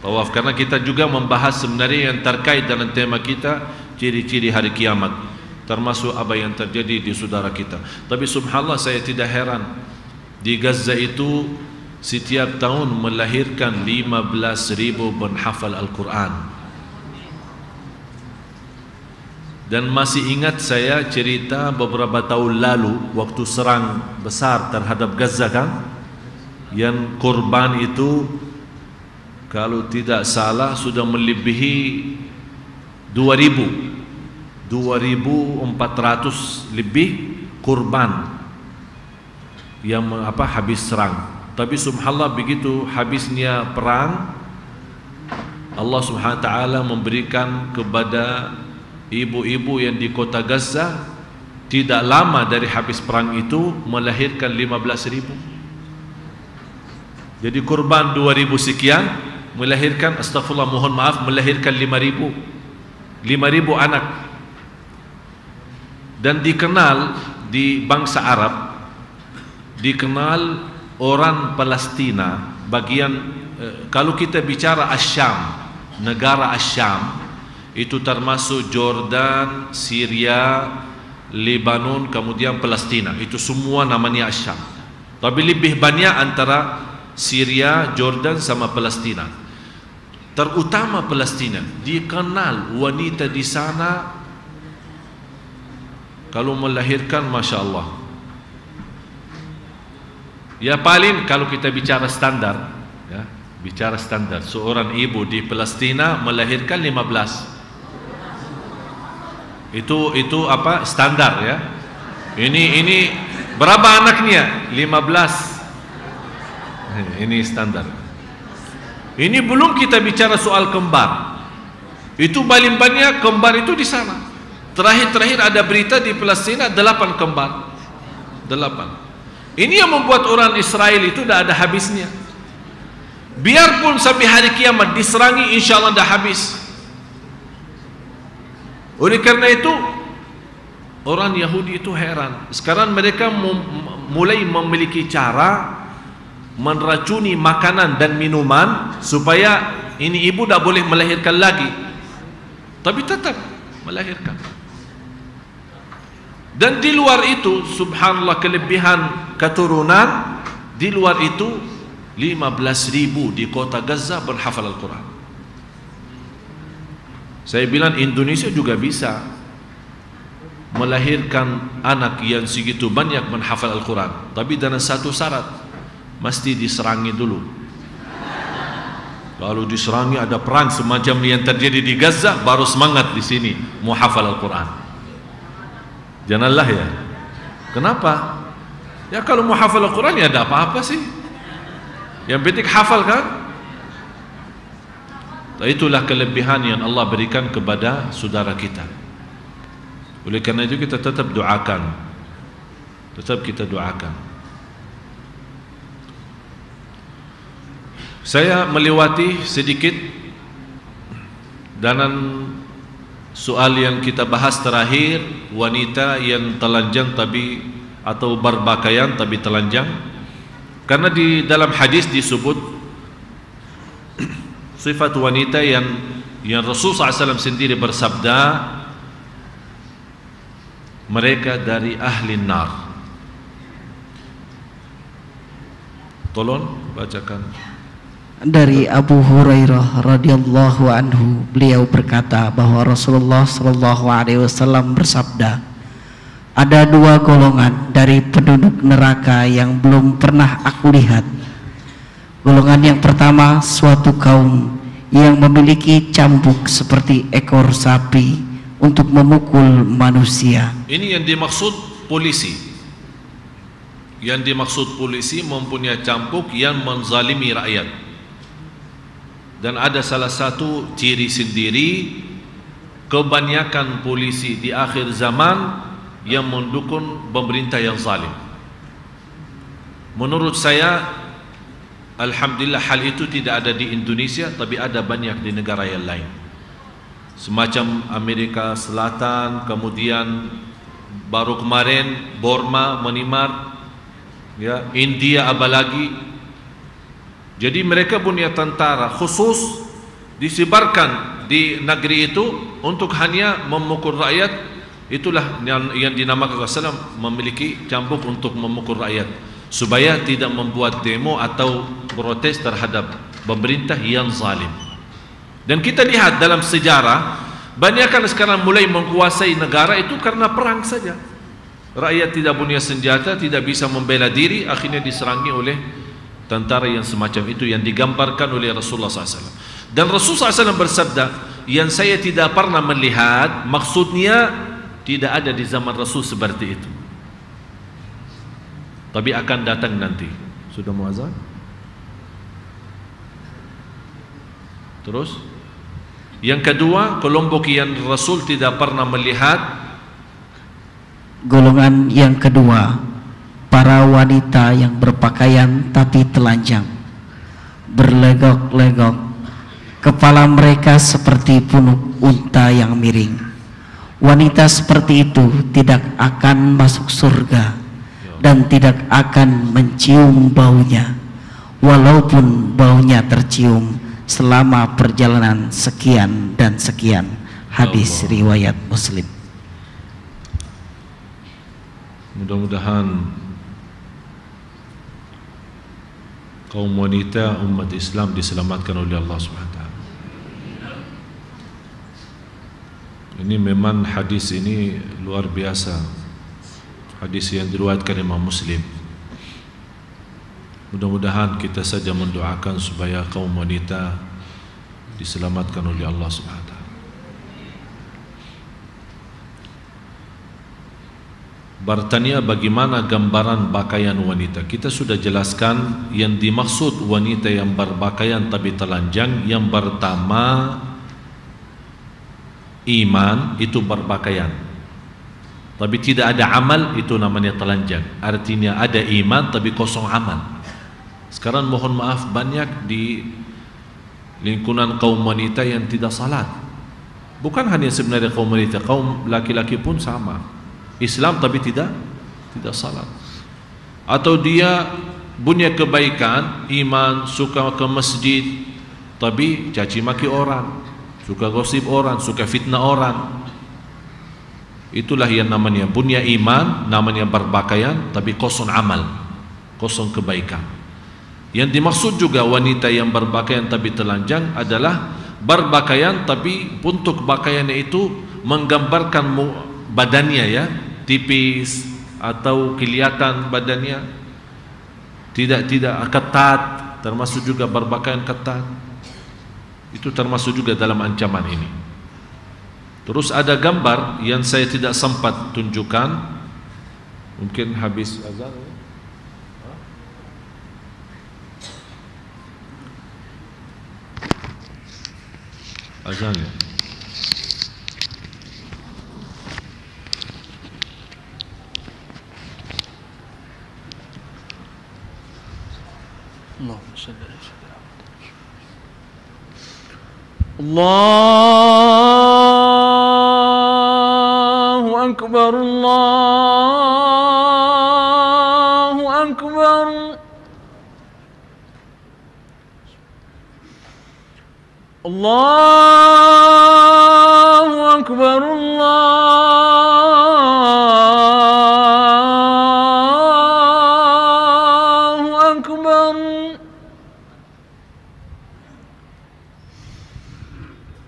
Tawaf karena kita juga membahas sebenarnya yang terkait dengan tema kita, ciri-ciri hari kiamat, termasuk apa yang terjadi di saudara kita. Tapi subhanallah, saya tidak heran di Gaza itu setiap tahun melahirkan 15.000 penghafal Al-Quran. Dan masih ingat saya cerita beberapa tahun lalu waktu serang besar terhadap Gaza kan, yang korban itu kalau tidak salah sudah melebihi 2.400 lebih korban yang habis serang. Tapi subhanallah begitu habisnya perang, Allah subhanahu wa ta'ala memberikan kepada ibu-ibu yang di kota Gaza, tidak lama dari habis perang itu melahirkan 15.000. Jadi kurban 2.000 sekian melahirkan, astagfirullah mohon maaf, melahirkan 5.000 anak. dan dikenal di bangsa Arab, dikenal orang Palestina bagian kalau kita bicara Asyam, negara Asyam itu termasuk Jordan, Syria, Lebanon, kemudian Palestina, itu semua namanya Asyam. Tapi lebih banyak antara Syria, Jordan sama Palestina. Terutama Palestina, dikenal wanita di sana kalau melahirkan, masya Allah. Ya paling kalau kita bicara standar, ya, bicara standar, seorang ibu di Palestina melahirkan 15. Itu apa? Standar ya. Ini berapa anaknya? 15. Ini standar. Ini belum kita bicara soal kembar. Itu paling banyak kembar itu di sana. Terakhir ada berita di Palestina 8 kembar. 8. Ini yang membuat orang Israel itu tidak ada habisnya. Biarpun sampai hari kiamat diserangi, insya Allah dah habis. Oleh karena itu orang Yahudi itu heran. Sekarang mereka mulai memiliki cara meracuni makanan dan minuman supaya ini ibu tak boleh melahirkan lagi, tapi tetap melahirkan. Dan di luar itu, subhanallah, kelebihan keturunan, di luar itu 15.000 di kota Gaza berhafal Al-Quran. Saya bilang Indonesia juga bisa melahirkan anak yang segitu banyak menghafal Al-Quran, tapi dengan satu syarat, mesti diserangi dulu. Kalau diserangi ada perang semacam yang terjadi di Gaza, baru semangat di sini mau hafal Al-Quran. Janganlah ya. Kenapa? Ya kalau mau hafal Al-Quran ya ada apa-apa sih. Yang penting hafal kan. Itulah kelebihan yang Allah berikan kepada saudara kita. Oleh karena itu kita tetap doakan. Tetap kita doakan. Saya melewati sedikit dalam soal yang kita bahas terakhir, wanita yang telanjang tapi atau berpakaian tapi telanjang, karena di dalam hadis disebut sifat wanita yang Rasul SAW sendiri bersabda, mereka dari ahli nar. Tolong bacakan. Dari Abu Hurairah radhiyallahu anhu, beliau berkata bahwa Rasulullah sallallahu alaihi wasallam bersabda, ada 2 golongan dari penduduk neraka yang belum pernah aku lihat. Golongan yang pertama, suatu kaum yang memiliki cambuk seperti ekor sapi untuk memukul manusia. Ini yang dimaksud polisi. Yang dimaksud polisi mempunyai cambuk yang menzalimi rakyat. Dan ada salah satu ciri sendiri, kebanyakan polisi di akhir zaman yang mendukung pemerintah yang zalim. Menurut saya, alhamdulillah hal itu tidak ada di Indonesia, tapi ada banyak di negara yang lain. Semacam Amerika Selatan, kemudian baru kemarin Burma, Myanmar, ya, India apalagi. Jadi mereka punya tentara khusus disebarkan di negeri itu untuk hanya memukul rakyat. Itulah yang dinamakan Rasulullah memiliki cambuk untuk memukul rakyat, supaya tidak membuat demo atau protes terhadap pemerintah yang zalim. Dan kita lihat dalam sejarah, banyak kan sekarang mulai menguasai negara itu karena perang saja. Rakyat tidak punya senjata, tidak bisa membela diri, akhirnya diserangi oleh tentara yang semacam itu yang digambarkan oleh Rasulullah SAW. Dan Rasulullah SAW bersabda, yang saya tidak pernah melihat, maksudnya tidak ada di zaman Rasul seperti itu, tapi akan datang nanti. Sudah muazzan? Terus yang kedua, kelompok yang Rasul tidak pernah melihat. Golongan yang kedua, para wanita yang berpakaian tapi telanjang, berlegok-legok, kepala mereka seperti punuk unta yang miring, Wanita seperti itu tidak akan masuk surga dan tidak akan mencium baunya, walaupun baunya tercium selama perjalanan sekian dan sekian. Hadis riwayat Muslim. Mudah-mudahan kaum wanita umat Islam diselamatkan oleh Allah SWT. Ini memang hadis ini luar biasa. Hadis yang diriwayatkan Imam Muslim. Mudah-mudahan kita saja mendoakan supaya kaum wanita diselamatkan oleh Allah SWT. Bertanya bagaimana gambaran pakaian wanita. Kita sudah jelaskan yang dimaksud wanita yang berpakaian tapi telanjang. Yang pertama, iman itu berpakaian tapi tidak ada amal, itu namanya telanjang. Artinya ada iman tapi kosong amal. Sekarang mohon maaf, banyak di lingkungan kaum wanita yang tidak salat. Bukan hanya sebenarnya kaum wanita, kaum laki-laki pun sama. Islam tapi tidak salat. Atau dia punya kebaikan, iman, suka ke masjid tapi caci maki orang, suka gosip orang, suka fitnah orang. Itulah yang namanya punya iman, namanya berpakaian tapi kosong amal, kosong kebaikan. Yang dimaksud juga wanita yang berpakaian tapi telanjang adalah berpakaian tapi untuk pakaiannya itu menggambarkan badannya, ya, tipis atau kelihatan badannya tidak ketat, termasuk juga berpakaian ketat. Itu termasuk juga dalam ancaman ini. Terus ada gambar yang saya tidak sempat tunjukkan, mungkin habis azan. Azan ya. Allahumma shalli ala sayyidina Allahu akbar, Allahu akbar. Allahu akbar, Allahu akbar.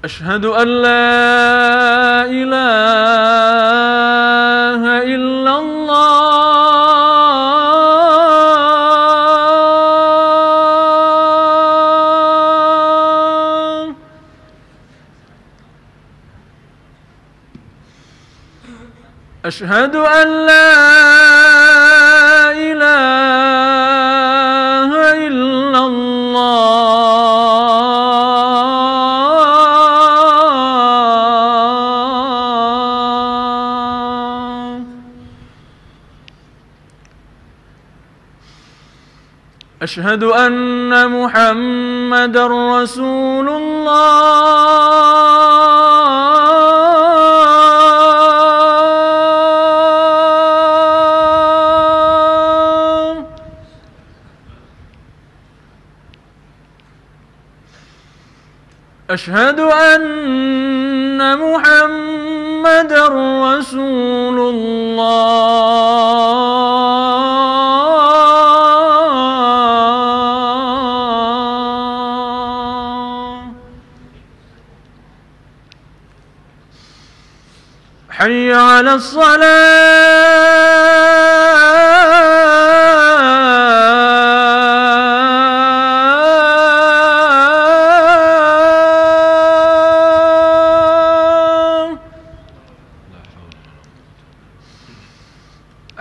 Ashhadu an la ilaha illallah. Ashhadu an la ilaha illallah. Ashhadu anna Muhammadar Rasulullah. Ashhadu anna Muhammadar Rasulullah. Hayya 'ala as-salah.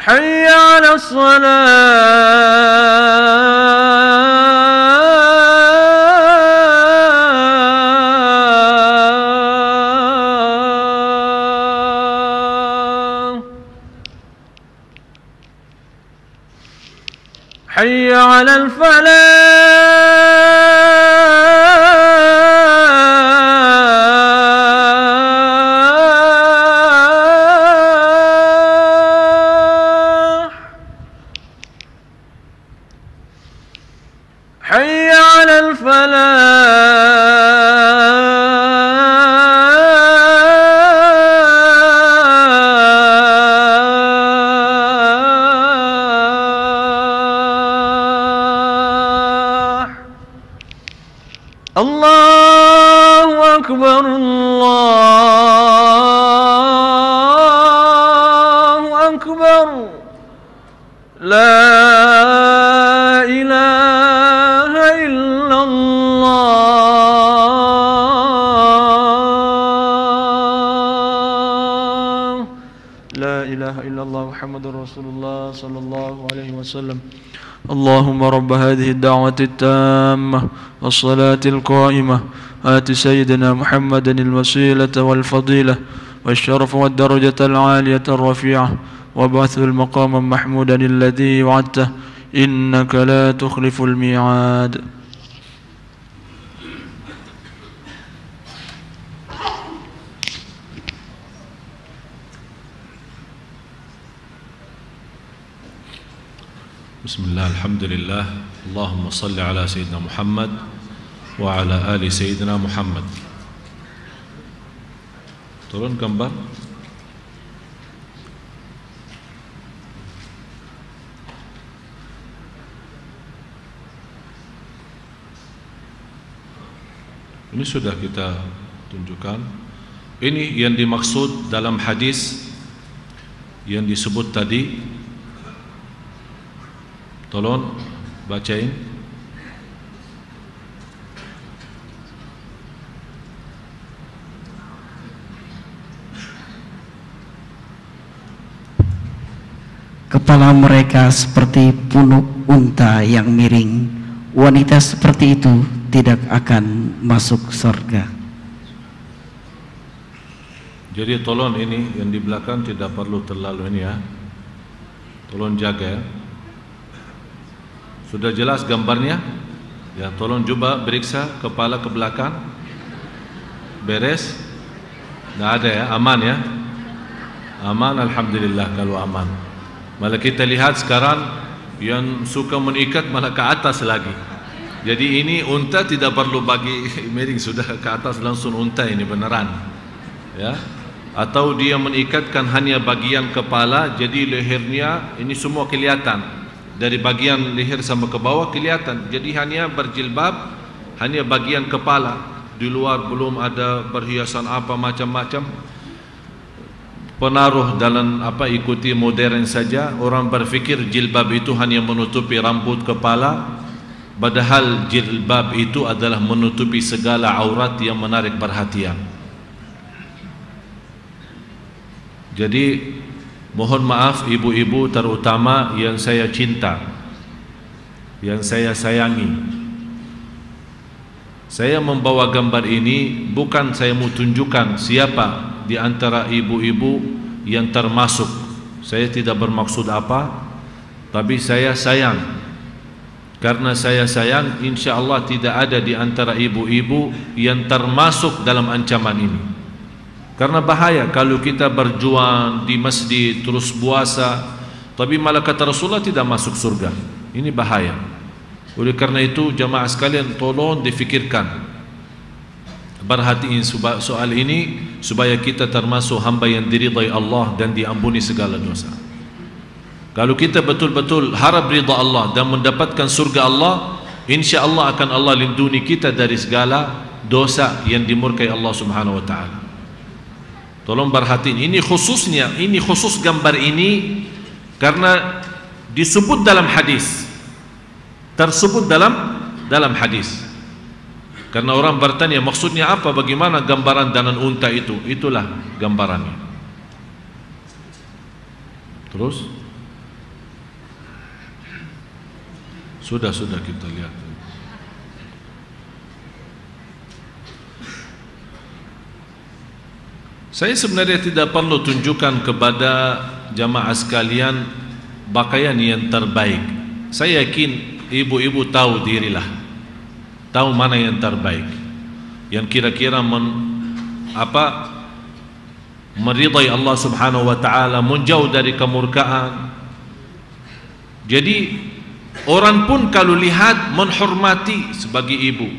Hayya 'ala as-salah. Hayya 'ala al-falah. لا إله إلا الله محمد رسول الله صلى الله عليه وسلم. اللهم رب هذه الدعوة التامة والصلاة القائمة آت سيدنا محمدا الوسيلة والفضيلة والشرف والدرجة العالية الرفيعة وابعثه المقام محمودا الذي وعدته إنك لا تخلف الميعاد. Bismillah, alhamdulillah, Allahumma salli ala Sayyidina Muhammad wa ala ali Sayyidina Muhammad. Turun gambar. Ini sudah kita tunjukkan. Ini yang dimaksud dalam hadis yang disebut tadi. Tolong bacain. Kepala mereka seperti punuk unta yang miring. Wanita seperti itu tidak akan masuk surga. Jadi tolong ini yang di belakang tidak perlu terlalu ini ya. Tolong jaga ya. Sudah jelas gambarnya? Ya, tolong coba periksa kepala ke belakang. Beres? Tidak ada ya? Aman ya? Aman, alhamdulillah kalau aman. Malah kita lihat sekarang yang suka mengikat malah ke atas lagi. Jadi ini unta tidak perlu bagi miring, sudah ke atas langsung unta ini beneran. Ya. Atau dia mengikatkan hanya bagian kepala, jadi lehernya ini semua kelihatan. Dari bagian leher sampai ke bawah kelihatan. Jadi hanya berjilbab, hanya bagian kepala. Di luar belum ada perhiasan apa macam-macam. Penaruh dalam apa ikuti modern saja. Orang berfikir jilbab itu hanya menutupi rambut kepala, padahal jilbab itu adalah menutupi segala aurat yang menarik perhatian. Jadi mohon maaf ibu-ibu terutama yang saya cinta, yang saya sayangi. Saya membawa gambar ini bukan saya mau tunjukkan siapa di antara ibu-ibu yang termasuk. Saya tidak bermaksud apa, tapi saya sayang. Karena saya sayang, insya Allah tidak ada di antara ibu-ibu yang termasuk dalam ancaman ini. Karena bahaya kalau kita berjuang di masjid terus puasa, tapi malah kata Rasulullah tidak masuk surga. Ini bahaya. Oleh karena itu jamaah sekalian tolong difikirkan, perhatiin soal ini supaya kita termasuk hamba yang diridai Allah dan diampuni segala dosa. Kalau kita betul-betul harap ridha Allah dan mendapatkan surga Allah, insya Allah akan Allah lindungi kita dari segala dosa yang dimurkai Allah Subhanahu wa taala. Tolong perhatiin, ini khususnya, ini khusus gambar ini karena disebut dalam hadis, tersebut dalam hadis. Karena orang bertanya maksudnya apa, bagaimana gambaran danan unta itu? Itulah gambarannya. Terus sudah kita lihat. Saya sebenarnya tidak perlu tunjukkan kepada jamaah sekalian pakaian yang terbaik. Saya yakin ibu-ibu tahu dirilah, tahu mana yang terbaik, yang kira-kira meridai Allah Subhanahu wa taala, menjauh dari kemurkaan. Jadi orang pun kalau lihat menghormati sebagai ibu,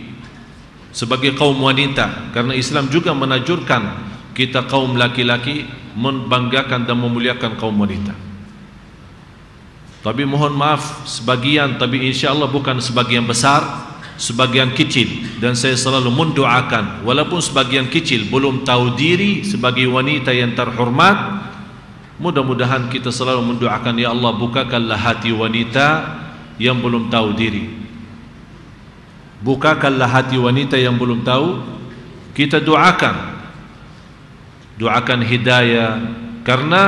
sebagai kaum wanita, karena Islam juga menanjurkan kita kaum laki-laki membanggakan dan memuliakan kaum wanita. Tapi mohon maaf sebagian, tapi insya Allah bukan sebagian besar, sebagian kecil. Dan saya selalu mendoakan walaupun sebagian kecil belum tahu diri sebagai wanita yang terhormat, mudah-mudahan kita selalu mendoakan, ya Allah bukakanlah hati wanita yang belum tahu diri, bukakanlah hati wanita yang belum tahu. Kita doakan hidayah, karena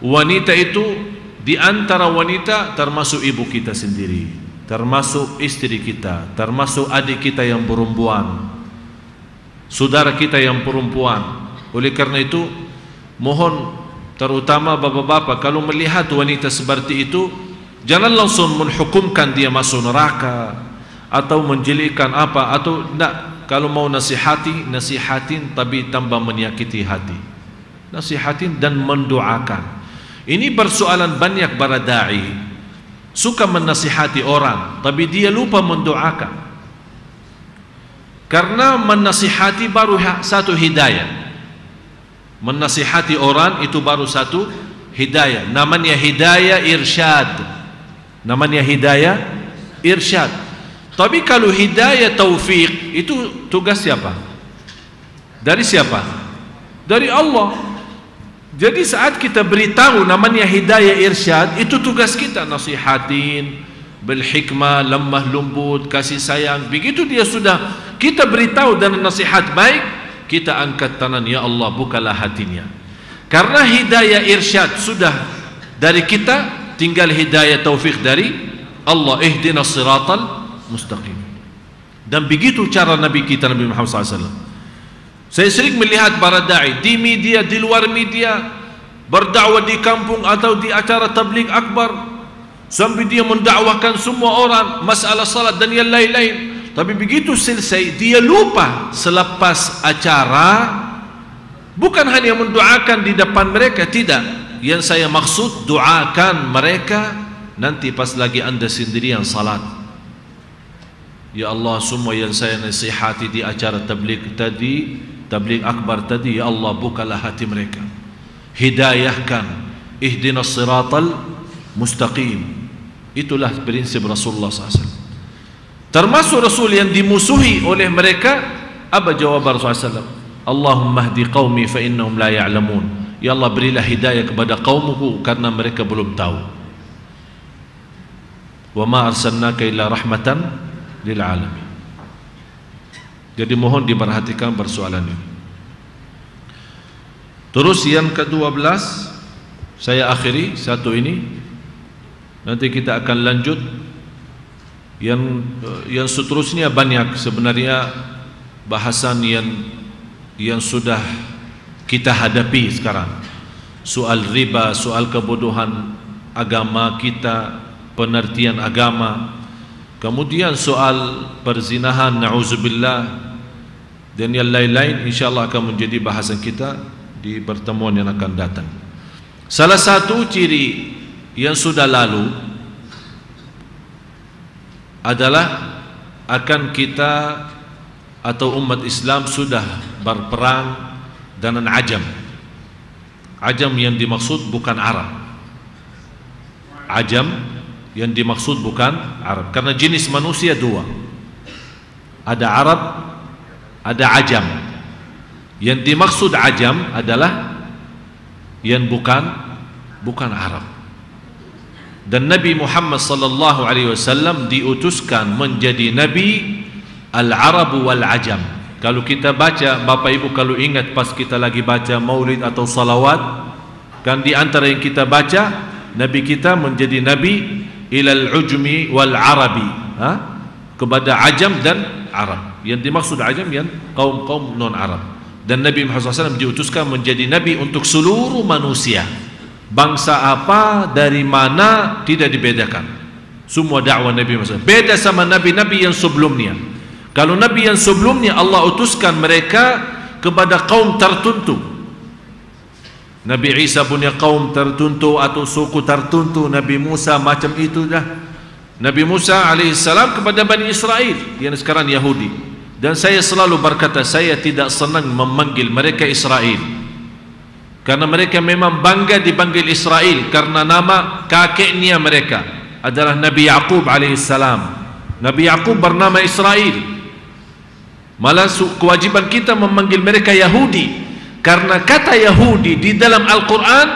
wanita itu di antara wanita termasuk ibu kita sendiri, termasuk istri kita, termasuk adik kita yang perempuan, saudara kita yang perempuan. Oleh karena itu mohon terutama bapak-bapak kalau melihat wanita seperti itu jangan langsung menghukumkan dia masuk neraka atau menjelikan apa atau tidak. Kalau mau nasihati, nasihatin tapi tambah menyakiti hati. Nasihatin dan mendoakan. Ini persoalan banyak para da'i suka menasihati orang tapi dia lupa mendoakan. Karena menasihati baru satu hidayah. Menasihati orang itu baru satu hidayah. Namanya hidayah irsyad. Namanya hidayah irsyad. Tapi kalau hidayah taufik itu tugas siapa? Dari siapa? Dari Allah. Jadi saat kita beritahu namanya hidayah irsyad, itu tugas kita, nasihatin bil hikmah, lemah lembut, kasih sayang. Begitu dia sudah kita beritahu dan nasihat baik, kita angkat tangan, ya Allah bukalah hatinya. Karena hidayah irsyad sudah dari kita, tinggal hidayah taufik dari Allah. Ihdinas siratal mustaqim. Dan begitu cara Nabi kita Nabi Muhammad SAW. Saya sering melihat para da'i di media, di luar media, berdakwah di kampung atau di acara tabligh akbar, sampai dia mendakwahkan semua orang masalah salat dan yang lain-lain. Tapi begitu selesai dia lupa selepas acara bukan hanya mendoakan di depan mereka, tidak. Yang saya maksud doakan mereka nanti pas lagi anda sendirian salat. Ya Allah, semua yang saya nasihati di acara tabligh tadi, tabligh akbar tadi, ya Allah bukalah hati mereka, hidayahkan, ihdinas siratal mustaqim. Itulah prinsip Rasulullah SAW. Termasuk Rasul yang dimusuhi oleh mereka, apa jawaban Rasulullah SAW? Allahumma hdi qaumi fa innahum la ya'lamun. Ya Allah berilah hidayah kepada kaumku karena mereka belum tahu. Wa ma arsalnaka illa rahmatan lil alamin. Jadi mohon diperhatikan persoalan ini. Terus yang ke-12 saya akhiri satu ini. Nanti kita akan lanjut yang seterusnya banyak sebenarnya bahasan yang sudah kita hadapi sekarang. Soal riba, soal kebodohan agama kita, pengertian agama. Kemudian soal perzinahan, na'udzubillah, dan yang lain-lain insyaAllah akan menjadi bahasan kita di pertemuan yang akan datang. Salah satu ciri yang sudah lalu adalah akan kita atau umat Islam sudah berperang dengan Ajam. Ajam yang dimaksud bukan Arab. Ajam yang dimaksud bukan Arab, karena jenis manusia dua, ada Arab, ada Ajam. Yang dimaksud Ajam adalah yang bukan Arab. Dan Nabi Muhammad sallallahu alaihi wasallam diutuskan menjadi nabi al-Arab wal Ajam. Kalau kita baca, Bapak Ibu kalau ingat pas kita lagi baca maulid atau salawat, kan di antara yang kita baca, Nabi kita menjadi nabi ilal ujmi wal arabi, kepada Ajam dan Arab. Yang dimaksud Ajam yang kaum-kaum non Arab. Dan Nabi Muhammad SAW diutuskan menjadi nabi untuk seluruh manusia, bangsa apa, dari mana, tidak dibedakan. Semua dakwah Nabi Muhammad SAW beda sama nabi-nabi yang sebelumnya. Kalau nabi yang sebelumnya Allah utuskan mereka kepada kaum tertentu. Nabi Isa punya kaum tertentu atau suku tertentu, Nabi Musa macam itu dah. Nabi Musa alaihissalam kepada Bani Israel yang sekarang Yahudi. Dan saya selalu berkata, saya tidak senang memanggil mereka Israel, karena mereka memang bangga dipanggil Israel karena nama kakeknya mereka adalah Nabi Yaqub alaihissalam. Nabi Yaqub bernama Israel. Malah kewajiban kita memanggil mereka Yahudi, karena kata Yahudi di dalam Al-Quran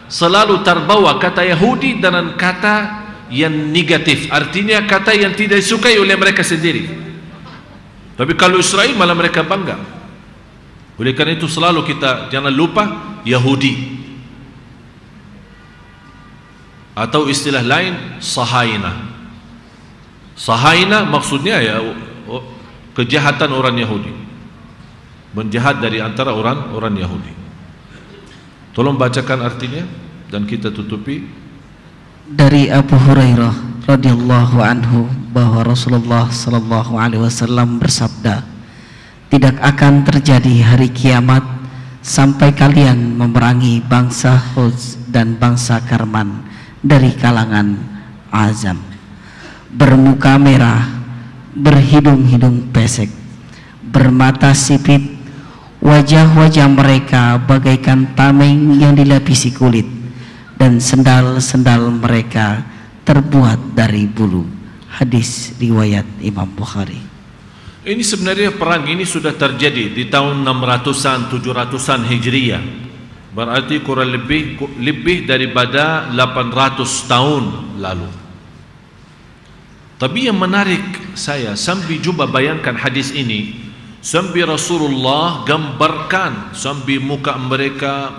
selalu terbawa kata Yahudi dengan kata yang negatif, artinya kata yang tidak disukai oleh mereka sendiri. Tapi kalau Israel malah mereka bangga. Oleh karena itu selalu kita jangan lupa Yahudi. atau istilah lain sahaina. Sahaina maksudnya ya kejahatan orang Yahudi, menjahat dari antara orang Yahudi. Tolong bacakan artinya dan kita tutupi. Dari Abu Hurairah radhiyallahu anhu bahwa Rasulullah sallallahu alaihi wasallam bersabda, tidak akan terjadi hari kiamat sampai kalian memerangi bangsa Huz dan bangsa Karman dari kalangan Azam, bermuka merah, berhidung-hidung pesek, bermata sipit, wajah-wajah mereka bagaikan tameng yang dilapisi kulit, dan sendal-sendal mereka terbuat dari bulu. Hadis riwayat Imam Bukhari. Ini sebenarnya perang ini sudah terjadi di tahun 600-an 700-an Hijriyah. Berarti kurang lebih daripada 800 tahun lalu. Tapi yang menarik saya sambil coba bayangkan hadis ini, sambil Rasulullah gambarkan sambil muka mereka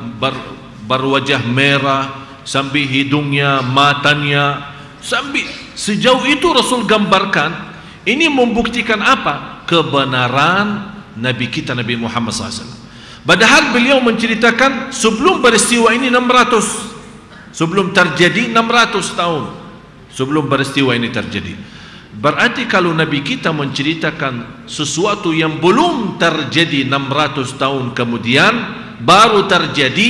berwajah merah, sambil hidungnya, matanya, sambil sejauh itu Rasul gambarkan. Ini membuktikan apa? Kebenaran Nabi kita Nabi Muhammad SAW. Padahal beliau menceritakan sebelum peristiwa ini 600, sebelum terjadi 600 tahun sebelum peristiwa ini terjadi. Berarti kalau Nabi kita menceritakan sesuatu yang belum terjadi 600 tahun kemudian baru terjadi,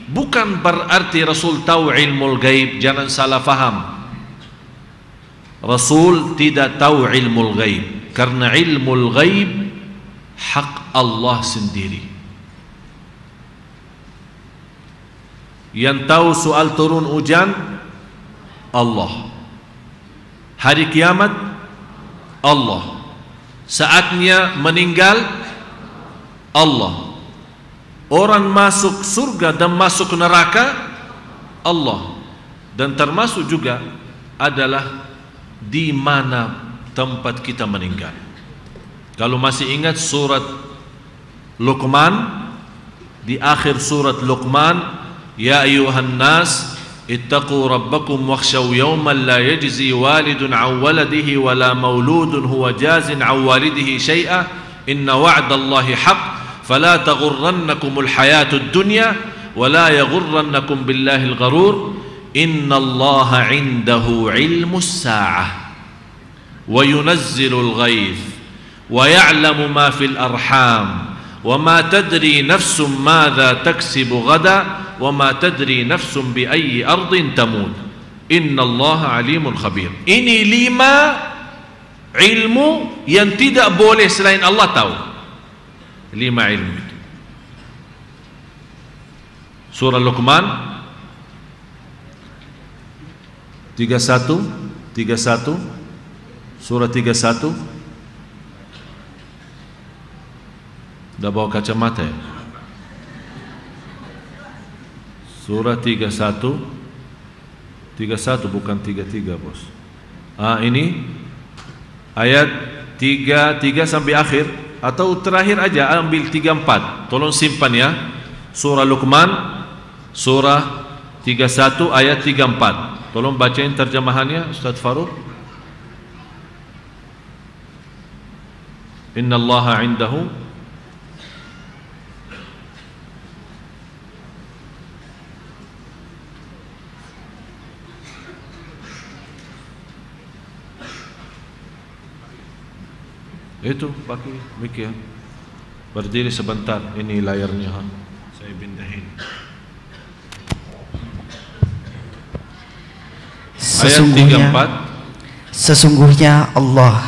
bukan berarti Rasul tahu ilmu gaib. Jangan salah faham. Rasul tidak tahu ilmu gaib, karena ilmu gaib hak Allah sendiri. Yang tahu soal turun hujan Allah, hari kiamat Allah, saatnya meninggal Allah, orang masuk surga dan masuk neraka Allah, dan termasuk juga adalah di mana tempat kita meninggal. Kalau masih ingat surat Luqman, di akhir surat Luqman, ya ayuhan nas ittaqu rabbakum wakhshaw yawman la yajzi walidun an waladihi wa la mauludun huwa jazin an walidihi shay'a inna wa'dallahi haqq fala taghurrannakumul hayatud dunya wa la yaghurrannakum billahil gharur innallaha 'indahu 'ilmus sa'ah wa yunazzilul ghaith wa ya'lamu ma fil arham wa ma tadri nafsum madza taksibu ghada wa ma tadri nafsum bi ayyi ardin tamut innallaha 'alimun khabir. Ini 5 ilmu yang tidak boleh selain Allah tahu. 5 ilmu itu. Surah Luqman 31 surah 31. Dah bawa kacamata ya? Surah 31 bukan 33 bos. Ini ayat 33 sampai akhir, atau terakhir aja ambil 34. Tolong simpan ya. Surah Luqman surah 31 ayat 34. Tolong bacain terjemahannya Ustaz Faruq. Innallaha 'indahu itu pakai mic ya. Berdiri sebentar, ini layarnya saya pindahin. Sesungguhnya Allah,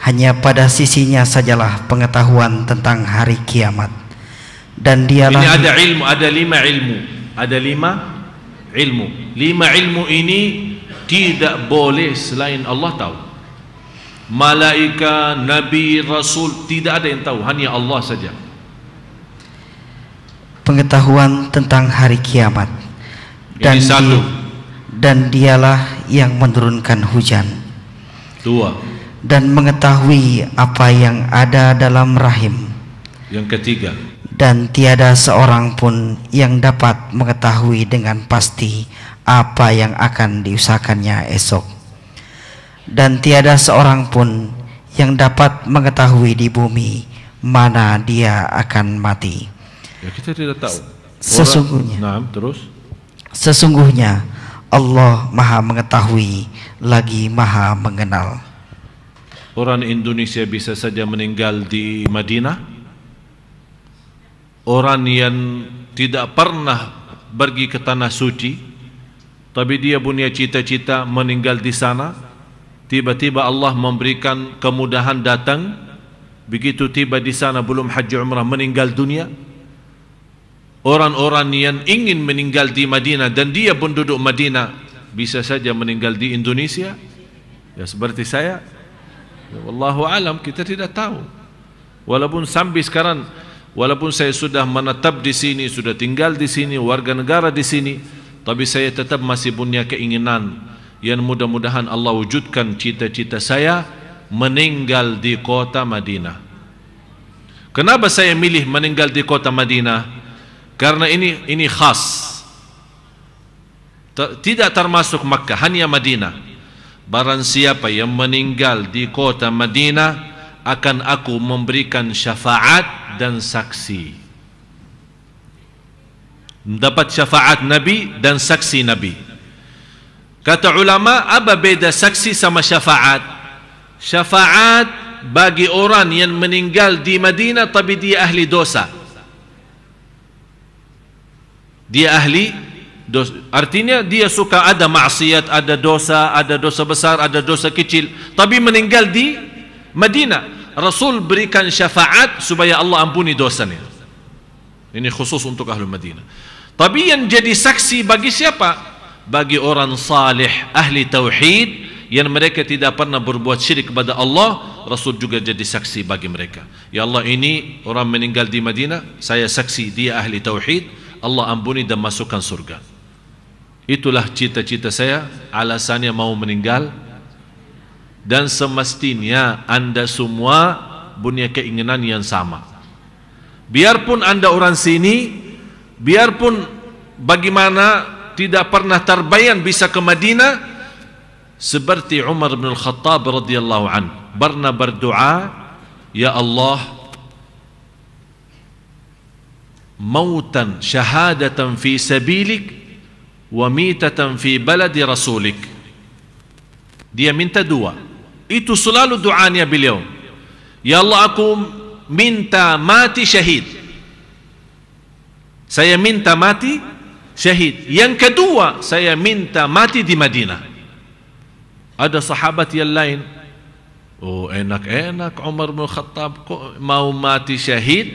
hanya pada sisinya sajalah pengetahuan tentang hari kiamat, dan dialah. Ini ada ilmu, ada 5 ilmu, ada 5 ilmu. 5 ilmu ini tidak boleh selain Allah tahu. Malaikat, Nabi, Rasul tidak ada yang tahu, hanya Allah saja. Pengetahuan tentang hari kiamat, dan ini 1. Dan dialah yang menurunkan hujan. 2. Dan mengetahui apa yang ada dalam rahim. Yang 3. Dan tiada seorang pun yang dapat mengetahui dengan pasti apa yang akan diusahakannya esok, dan tiada seorang pun yang dapat mengetahui di bumi mana dia akan mati. Ya, kita tidak tahu. Sesungguhnya, sesungguhnya Allah Maha Mengetahui lagi Maha Mengenal. Orang Indonesia bisa saja meninggal di Madinah. Orang yang tidak pernah pergi ke tanah suci, tapi dia punya cita-cita meninggal di sana. Tiba-tiba Allah memberikan kemudahan datang. Begitu tiba di sana belum haji umrah, meninggal dunia. Orang-orang yang ingin meninggal di Madinah dan dia pun duduk Madinah, bisa saja meninggal di Indonesia. Ya seperti saya. Ya, wallahu alam, kita tidak tahu. Walaupun sampai sekarang, walaupun saya sudah menetap di sini, sudah tinggal di sini, warga negara di sini, tapi saya tetap masih punya keinginan yang mudah-mudahan Allah wujudkan cita-cita saya meninggal di kota Madinah. Kenapa saya milih meninggal di kota Madinah? Karena ini khas. Tidak termasuk Makkah, hanya Madinah. Barang siapa yang meninggal di kota Madinah, akan aku memberikan syafaat dan saksi. Mendapat syafaat Nabi dan saksi Nabi. Kata ulama, apa beda saksi sama syafaat? Syafaat bagi orang yang meninggal di Madinah tapi dia ahli dosa. Dia ahli dosa. Artinya dia suka ada maksiat, ada dosa besar, ada dosa kecil, tapi meninggal di Madinah. Rasul berikan syafaat supaya Allah ampuni dosanya. Ini khusus untuk ahli Madinah. Tapi yang jadi saksi bagi siapa? Bagi orang salih, ahli tauhid, yang mereka tidak pernah berbuat syirik kepada Allah. Rasul juga jadi saksi bagi mereka. Ya Allah, ini orang meninggal di Madinah, saya saksi dia ahli tauhid, Allah ampuni dan masukkan surga. Itulah cita-cita saya, alasannya mau meninggal. Dan semestinya anda semua punya keinginan yang sama. Biarpun anda orang sini, biarpun bagaimana tidak pernah terbayang bisa ke Madinah, seperti Umar bin Al-Khattab radhiyallahu anhu pernah berdoa, ya Allah, mautan syahadatan fi sabilik wa mitatan fi baladi rasulik. Dia minta dua. Itu selalu doanya beliau. Ya Allah, aku minta mati syahid. Saya minta mati syahid. Yang kedua, saya minta mati di Madinah. Ada sahabat yang lain, oh enak-enak Umar bin Khattab kok mau mati syahid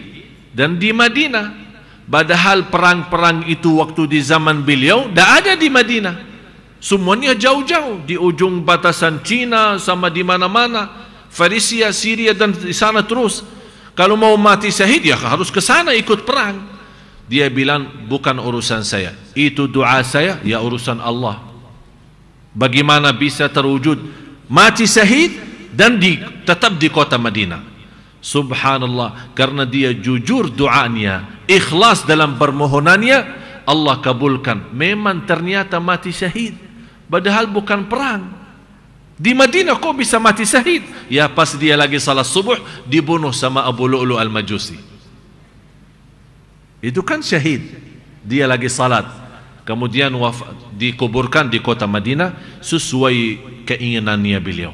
dan di Madinah. Padahal perang-perang itu waktu di zaman beliau tidak ada di Madinah. Semuanya jauh-jauh di ujung batasan Cina sama di mana-mana, Farisia, Syria dan di sana terus. Kalau mau mati syahid ya harus ke sana ikut perang. Dia bilang bukan urusan saya, itu doa saya, ya urusan Allah. Bagaimana bisa terwujud mati syahid dan tetap di kota Madinah? Subhanallah, karena dia jujur doanya, ikhlas dalam permohonannya, Allah kabulkan. Memang ternyata mati syahid, padahal bukan perang. Di Madinah kok bisa mati syahid? Ya pas dia lagi salat subuh dibunuh sama Abu Lu'lu' al-Majusi. Itu kan syahid. Dia lagi salat, kemudian dikuburkan di kota Madinah sesuai keinginannya beliau.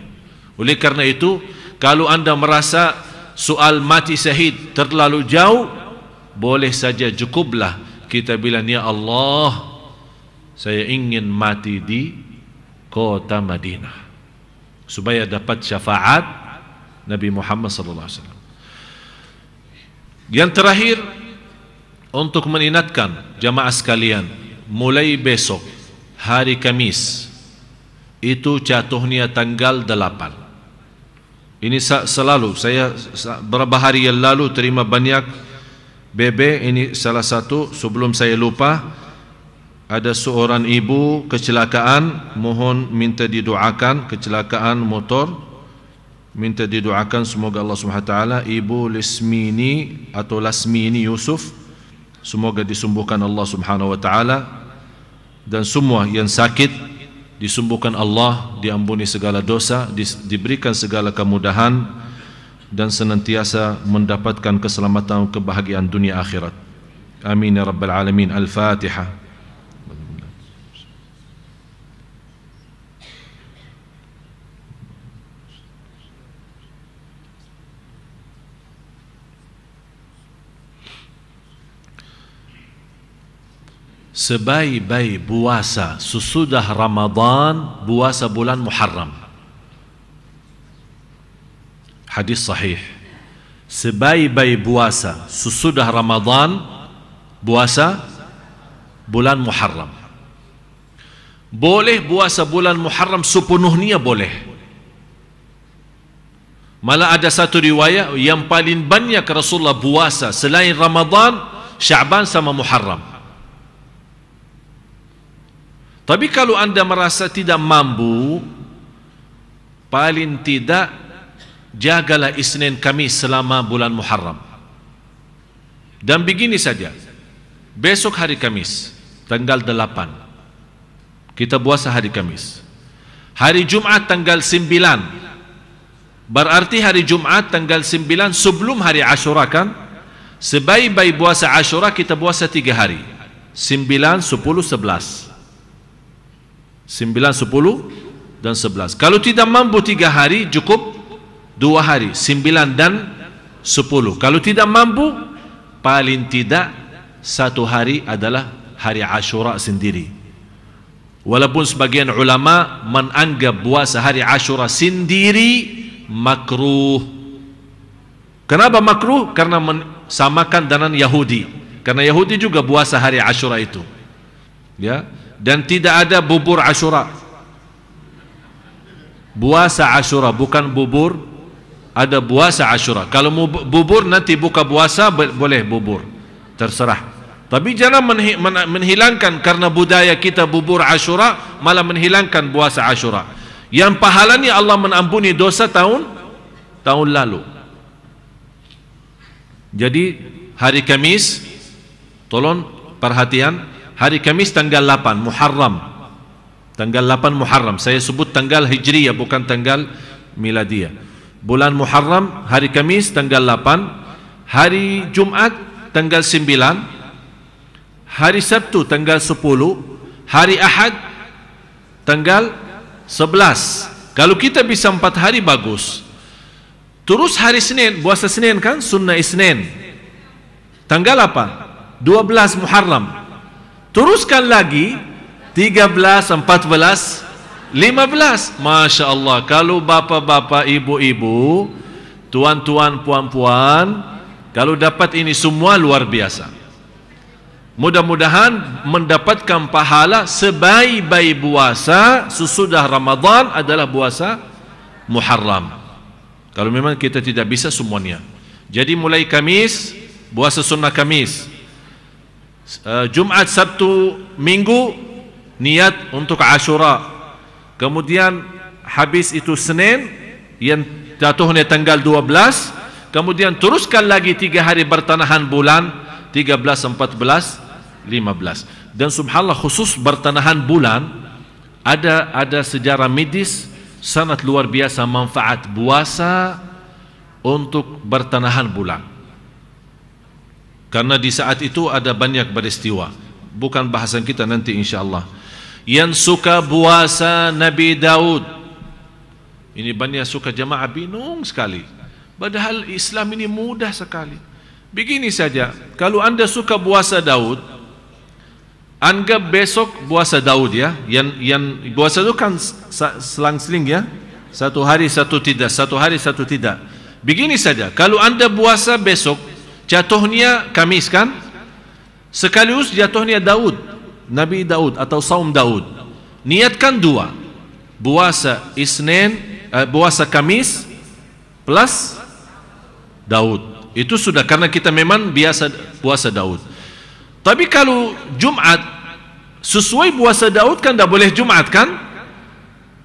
Oleh karena itu, kalau anda merasa soal mati syahid terlalu jauh, boleh saja cukuplah kita bilang, ya Allah, saya ingin mati di kota Madinah supaya dapat syafaat Nabi Muhammad SAW. Yang terakhir, untuk mengingatkan jamaah sekalian, mulai besok hari Kamis itu jatuhnya tanggal 8. Ini selalu saya beberapa hari yang lalu terima banyak BB. Ini salah satu, sebelum saya lupa, ada seorang ibu kecelakaan, mohon minta didoakan, kecelakaan motor, minta didoakan semoga Allah SWT. Ibu Lesmini atau Lasmini Yusuf, semoga disembuhkan Allah Subhanahu wa taala. dan semua yang sakit disembuhkan Allah, diampuni segala dosa, diberikan segala kemudahan dan senantiasa mendapatkan keselamatan, kebahagiaan dunia akhirat. Amin ya rabbal alamin. Al-Fatihah. Sebaik-baik puasa sesudah Ramadan, puasa bulan Muharram. Hadis sahih. Sebaik-baik puasa sesudah Ramadan, puasa bulan Muharram. Boleh puasa bulan Muharram sepenuhnya boleh. Malah ada satu riwayat yang paling banyak Rasulullah puasa selain Ramadan, Sya'ban sama Muharram. Tapi kalau anda merasa tidak mampu, paling tidak jagalah Isnin Kamis selama bulan Muharram. Dan begini saja, besok hari Kamis tanggal 8 kita puasa hari Kamis, hari Jumat tanggal 9, berarti hari Jumat tanggal 9 sebelum hari Ashura kan. Sebaik-baik puasa Ashura kita puasa 3 hari, 9, 10, 11. 9, 10 dan 11. Kalau tidak mampu 3 hari, cukup 2 hari, 9 dan 10. Kalau tidak mampu, paling tidak 1 hari adalah hari Ashura sendiri. Walaupun sebagian ulama menganggap puasa hari Ashura sendiri makruh. Kenapa makruh? Karena samakan dengan Yahudi. Karena Yahudi juga puasa hari Ashura itu. Ya. Dan tidak ada bubur Ashura. Puasa Ashura bukan bubur, ada puasa Ashura. Kalau mau bubur nanti buka puasa boleh bubur, terserah. Tapi jangan menghilangkan karena budaya kita bubur Ashura, malah menghilangkan puasa Ashura. Yang pahalanya Allah mengampuni dosa tahun lalu. Jadi hari Kamis, tolong perhatian, hari Kamis tanggal 8 Muharram. Tanggal 8 Muharram. Saya sebut tanggal Hijriyah bukan tanggal Miladiyah. Bulan Muharram, hari Kamis tanggal 8, hari Jumat tanggal 9, hari Sabtu tanggal 10, hari Ahad tanggal 11. Kalau kita bisa 4 hari bagus. Terus hari Senin, puasa Senin kan, sunnah Isnin. Tanggal apa? 12 Muharram. Teruskan lagi 13, 14, 15. Masya Allah. Kalau bapa-bapa, ibu-ibu, tuan-tuan, puan-puan, kalau dapat ini semua luar biasa. Mudah-mudahan mendapatkan pahala sebaik-baik puasa sesudah Ramadan adalah puasa Muharram. Kalau memang kita tidak bisa semuanya. Jadi mulai Kamis, puasa sunnah Kamis. Jumat, Sabtu, Minggu niat untuk Ashura. Kemudian habis itu Senin yang jatuhnya tanggal 12. Kemudian teruskan lagi 3 hari bertanahan bulan, 13, 14, 15. Dan subhanallah khusus bertanahan bulan ada sejarah medis sangat luar biasa manfaat puasa untuk bertanahan bulan. Karena di saat itu ada banyak peristiwa. Bukan bahasan kita nanti insyaAllah. Yang suka puasa Nabi Daud. Ini banyak suka jamaah bingung sekali. Padahal Islam ini mudah sekali. Begini saja. Kalau anda suka puasa Daud, anggap besok puasa Daud ya. Yang puasa itu kan selang-seling ya. 1 hari 1 tidak, 1 hari 1 tidak. Begini saja. Kalau anda puasa besok, jatuhnya Kamis kan, sekaligus jatuhnya Daud, Nabi Daud atau Saum Daud. Niatkan 2, puasa Isnin, puasa Kamis plus Daud. Itu sudah, karena kita memang biasa puasa Daud. Tapi kalau Jumat sesuai puasa Daud kan tidak boleh Jumat kan?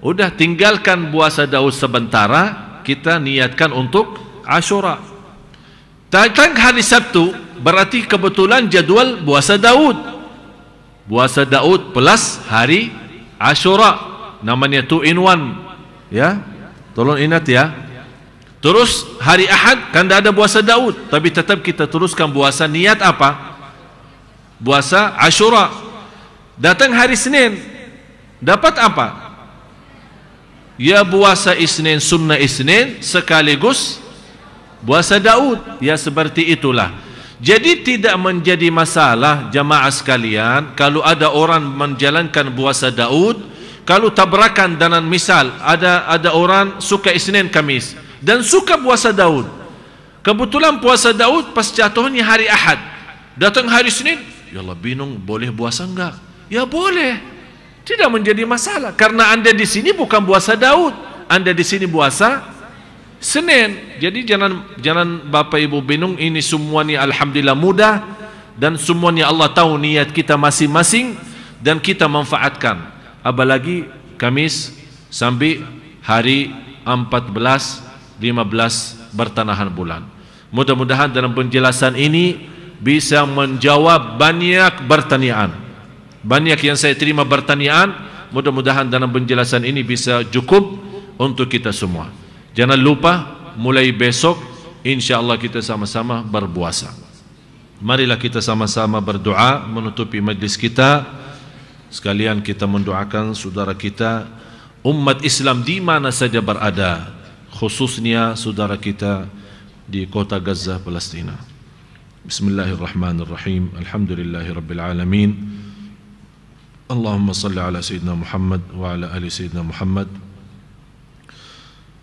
Udah tinggalkan puasa Daud sementara, kita niatkan untuk Ashura. Datang hari Sabtu berarti kebetulan jadwal puasa Daud. Puasa Daud plus hari Ashura, namanya 2 in 1. Ya, tolong ingat ya. Terus hari Ahad kan tidak ada puasa Daud, tapi tetap kita teruskan puasa. Niat apa? Puasa Ashura. Datang hari Senin, dapat apa? Ya puasa Isnin, sunnah Isnin sekaligus puasa Daud. Ya seperti itulah. Jadi tidak menjadi masalah jamaah sekalian kalau ada orang menjalankan puasa Daud, kalau tabrakan dengan misal ada orang suka Isnin Kamis dan suka puasa Daud. Kebetulan puasa Daud pas jatuhnya hari Ahad. Datang hari Senin, ya Allah bingung boleh puasa enggak? Ya boleh. Tidak menjadi masalah karena Anda di sini bukan puasa Daud. Anda di sini puasa Senin. Jadi jangan Bapak Ibu bingung, ini semuanya alhamdulillah mudah dan semuanya Allah tahu niat kita masing-masing dan kita manfaatkan. Apalagi Kamis sampai hari 14 15 bertanahan bulan. Mudah-mudahan dalam penjelasan ini bisa menjawab banyak pertanyaan. Banyak yang saya terima pertanyaan, mudah-mudahan dalam penjelasan ini bisa cukup untuk kita semua. Jangan lupa mulai besok insya-Allah kita sama-sama berpuasa. Marilah kita sama-sama berdoa menutupi majlis kita. Sekalian kita mendoakan saudara kita umat Islam di mana saja berada, khususnya saudara kita di kota Gaza, Palestina. Bismillahirrahmanirrahim. Alhamdulillahirabbil alamin. Allahumma salli ala sayyidina Muhammad wa ala ali sayyidina Muhammad.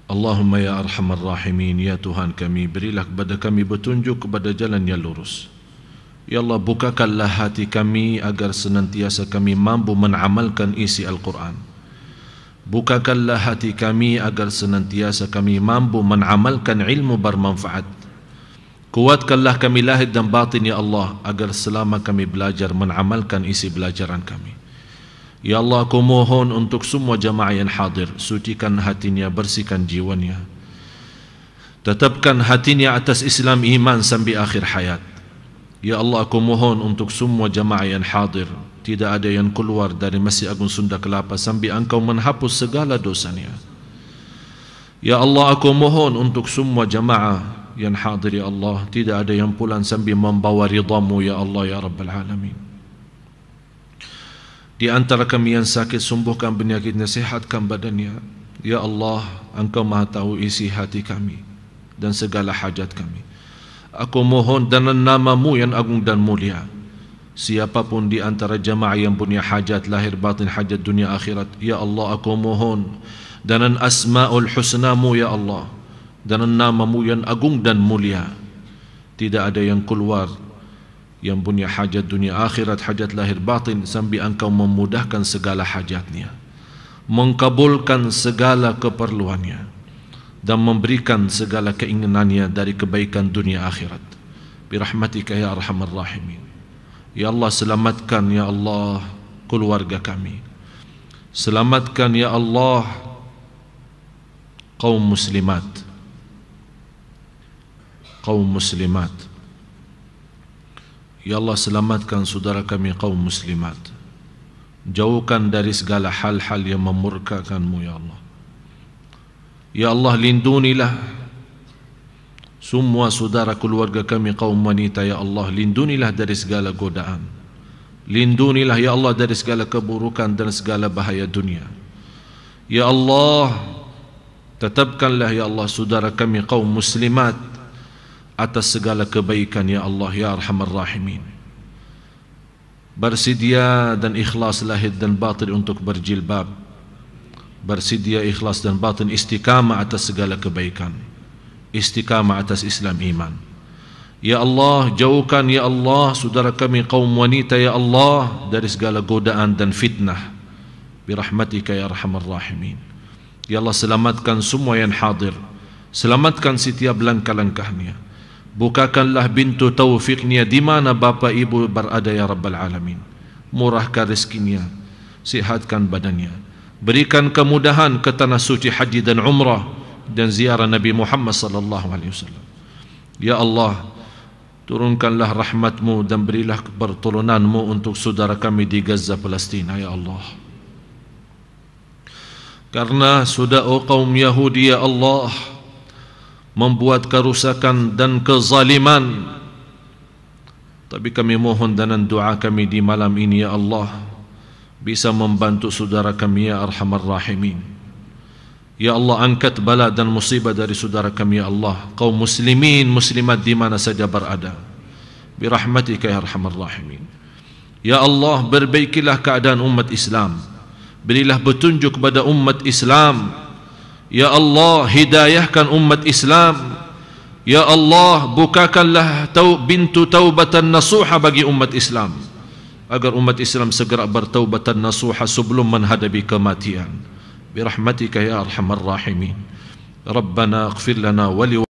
Allahumma ya arhamar rahimin, ya Tuhan kami, berilah kepada kami petunjuk kepada jalan yang lurus. Ya Allah, bukakanlah hati kami agar senantiasa kami mampu mengamalkan isi Al-Quran. Bukakanlah hati kami agar senantiasa kami mampu mengamalkan ilmu bermanfaat. Kuatkanlah kami lahir dan batin ya Allah, agar selama kami belajar mengamalkan isi belajaran kami. Ya Allah, aku mohon untuk semua jamaah yang hadir, sucikan hatinya, bersihkan jiwanya, tetapkan hatinya atas Islam iman sampai akhir hayat. Ya Allah, aku mohon untuk semua jamaah yang hadir, tidak ada yang keluar dari Masjid Agung Sunda Kelapa sampai Engkau menghapus segala dosanya. Ya Allah, aku mohon untuk semua jamaah yang hadir ya Allah, tidak ada yang pulang sampai membawa ridhamu ya Allah ya Rabbal Alamin. Di antara kami yang sakit, sembuhkan penyakitnya, sehatkan badannya. Ya Allah, Engkau maha tahu isi hati kami dan segala hajat kami. Aku mohon dengan nama-Mu yang agung dan mulia, siapapun di antara jamaah yang punya hajat lahir batin, hajat dunia akhirat, ya Allah aku mohon dengan asma'ul husna-Mu ya Allah, dengan nama-Mu yang agung dan mulia, tidak ada yang keluar yang punya hajat dunia akhirat, hajat lahir batin, sambil Engkau memudahkan segala hajatnya, mengkabulkan segala keperluannya, dan memberikan segala keinginannya dari kebaikan dunia akhirat. Birahmatika ya arhamar rahimin. Ya Allah, selamatkan ya Allah keluarga kami, selamatkan ya Allah kaum muslimat, kaum muslimat. Ya Allah, selamatkan saudara kami kaum muslimat, jauhkan dari segala hal-hal yang memurkakan-Mu ya Allah. Ya Allah, lindunilah semua saudara keluarga kami kaum wanita ya Allah, lindunilah dari segala godaan, lindunilah ya Allah dari segala keburukan dan segala bahaya dunia. Ya Allah, tetapkanlah ya Allah saudara kami kaum muslimat atas segala kebaikan ya Allah ya arhamar rahimin. Bersedia dan ikhlas lahir dan batin untuk berjilbab, bersedia ikhlas dan batin istiqamah atas segala kebaikan, istiqamah atas Islam iman. Ya Allah, jauhkan ya Allah saudara kami kaum wanita ya Allah dari segala godaan dan fitnah, birahmatika ya arhamar rahimin. Ya Allah, selamatkan semua yang hadir, selamatkan setiap langkah-langkahnya, bukakanlah pintu taufiknya di mana bapa ibu berada ya Rabbal Alamin. Murahkan rezekinya, sihatkan badannya, berikan kemudahan ke tanah suci haji dan umrah dan ziarah Nabi Muhammad sallallahu alaihi wasallam. Ya Allah, turunkanlah rahmat-Mu dan berilah pertolongan-Mu untuk saudara kami di Gaza, Palestina, ya Allah. Karena sudah kaum Yahudi, ya Allah, membuat kerusakan dan kezaliman, tapi kami mohon dan doa kami di malam ini, ya Allah, bisa membantu saudara kami, ya Arhamar Rahimin. Ya Allah, angkat bala dan musibah dari saudara kami, ya Allah, kaum muslimin muslimat di mana saja berada, birahmatika ya Arhamar Rahimin. Ya Allah, perbaikilah keadaan umat Islam, berilah petunjuk kepada umat Islam. Ya Allah, hidayahkan umat Islam. Ya Allah, bukakanlah pintu taubatan nasuha bagi umat Islam, agar umat Islam segera bertaubatan nasuha sebelum menghadapi kematian. Birahmatika ya Arhamar Rahimin. Rabbana ighfir lana wa li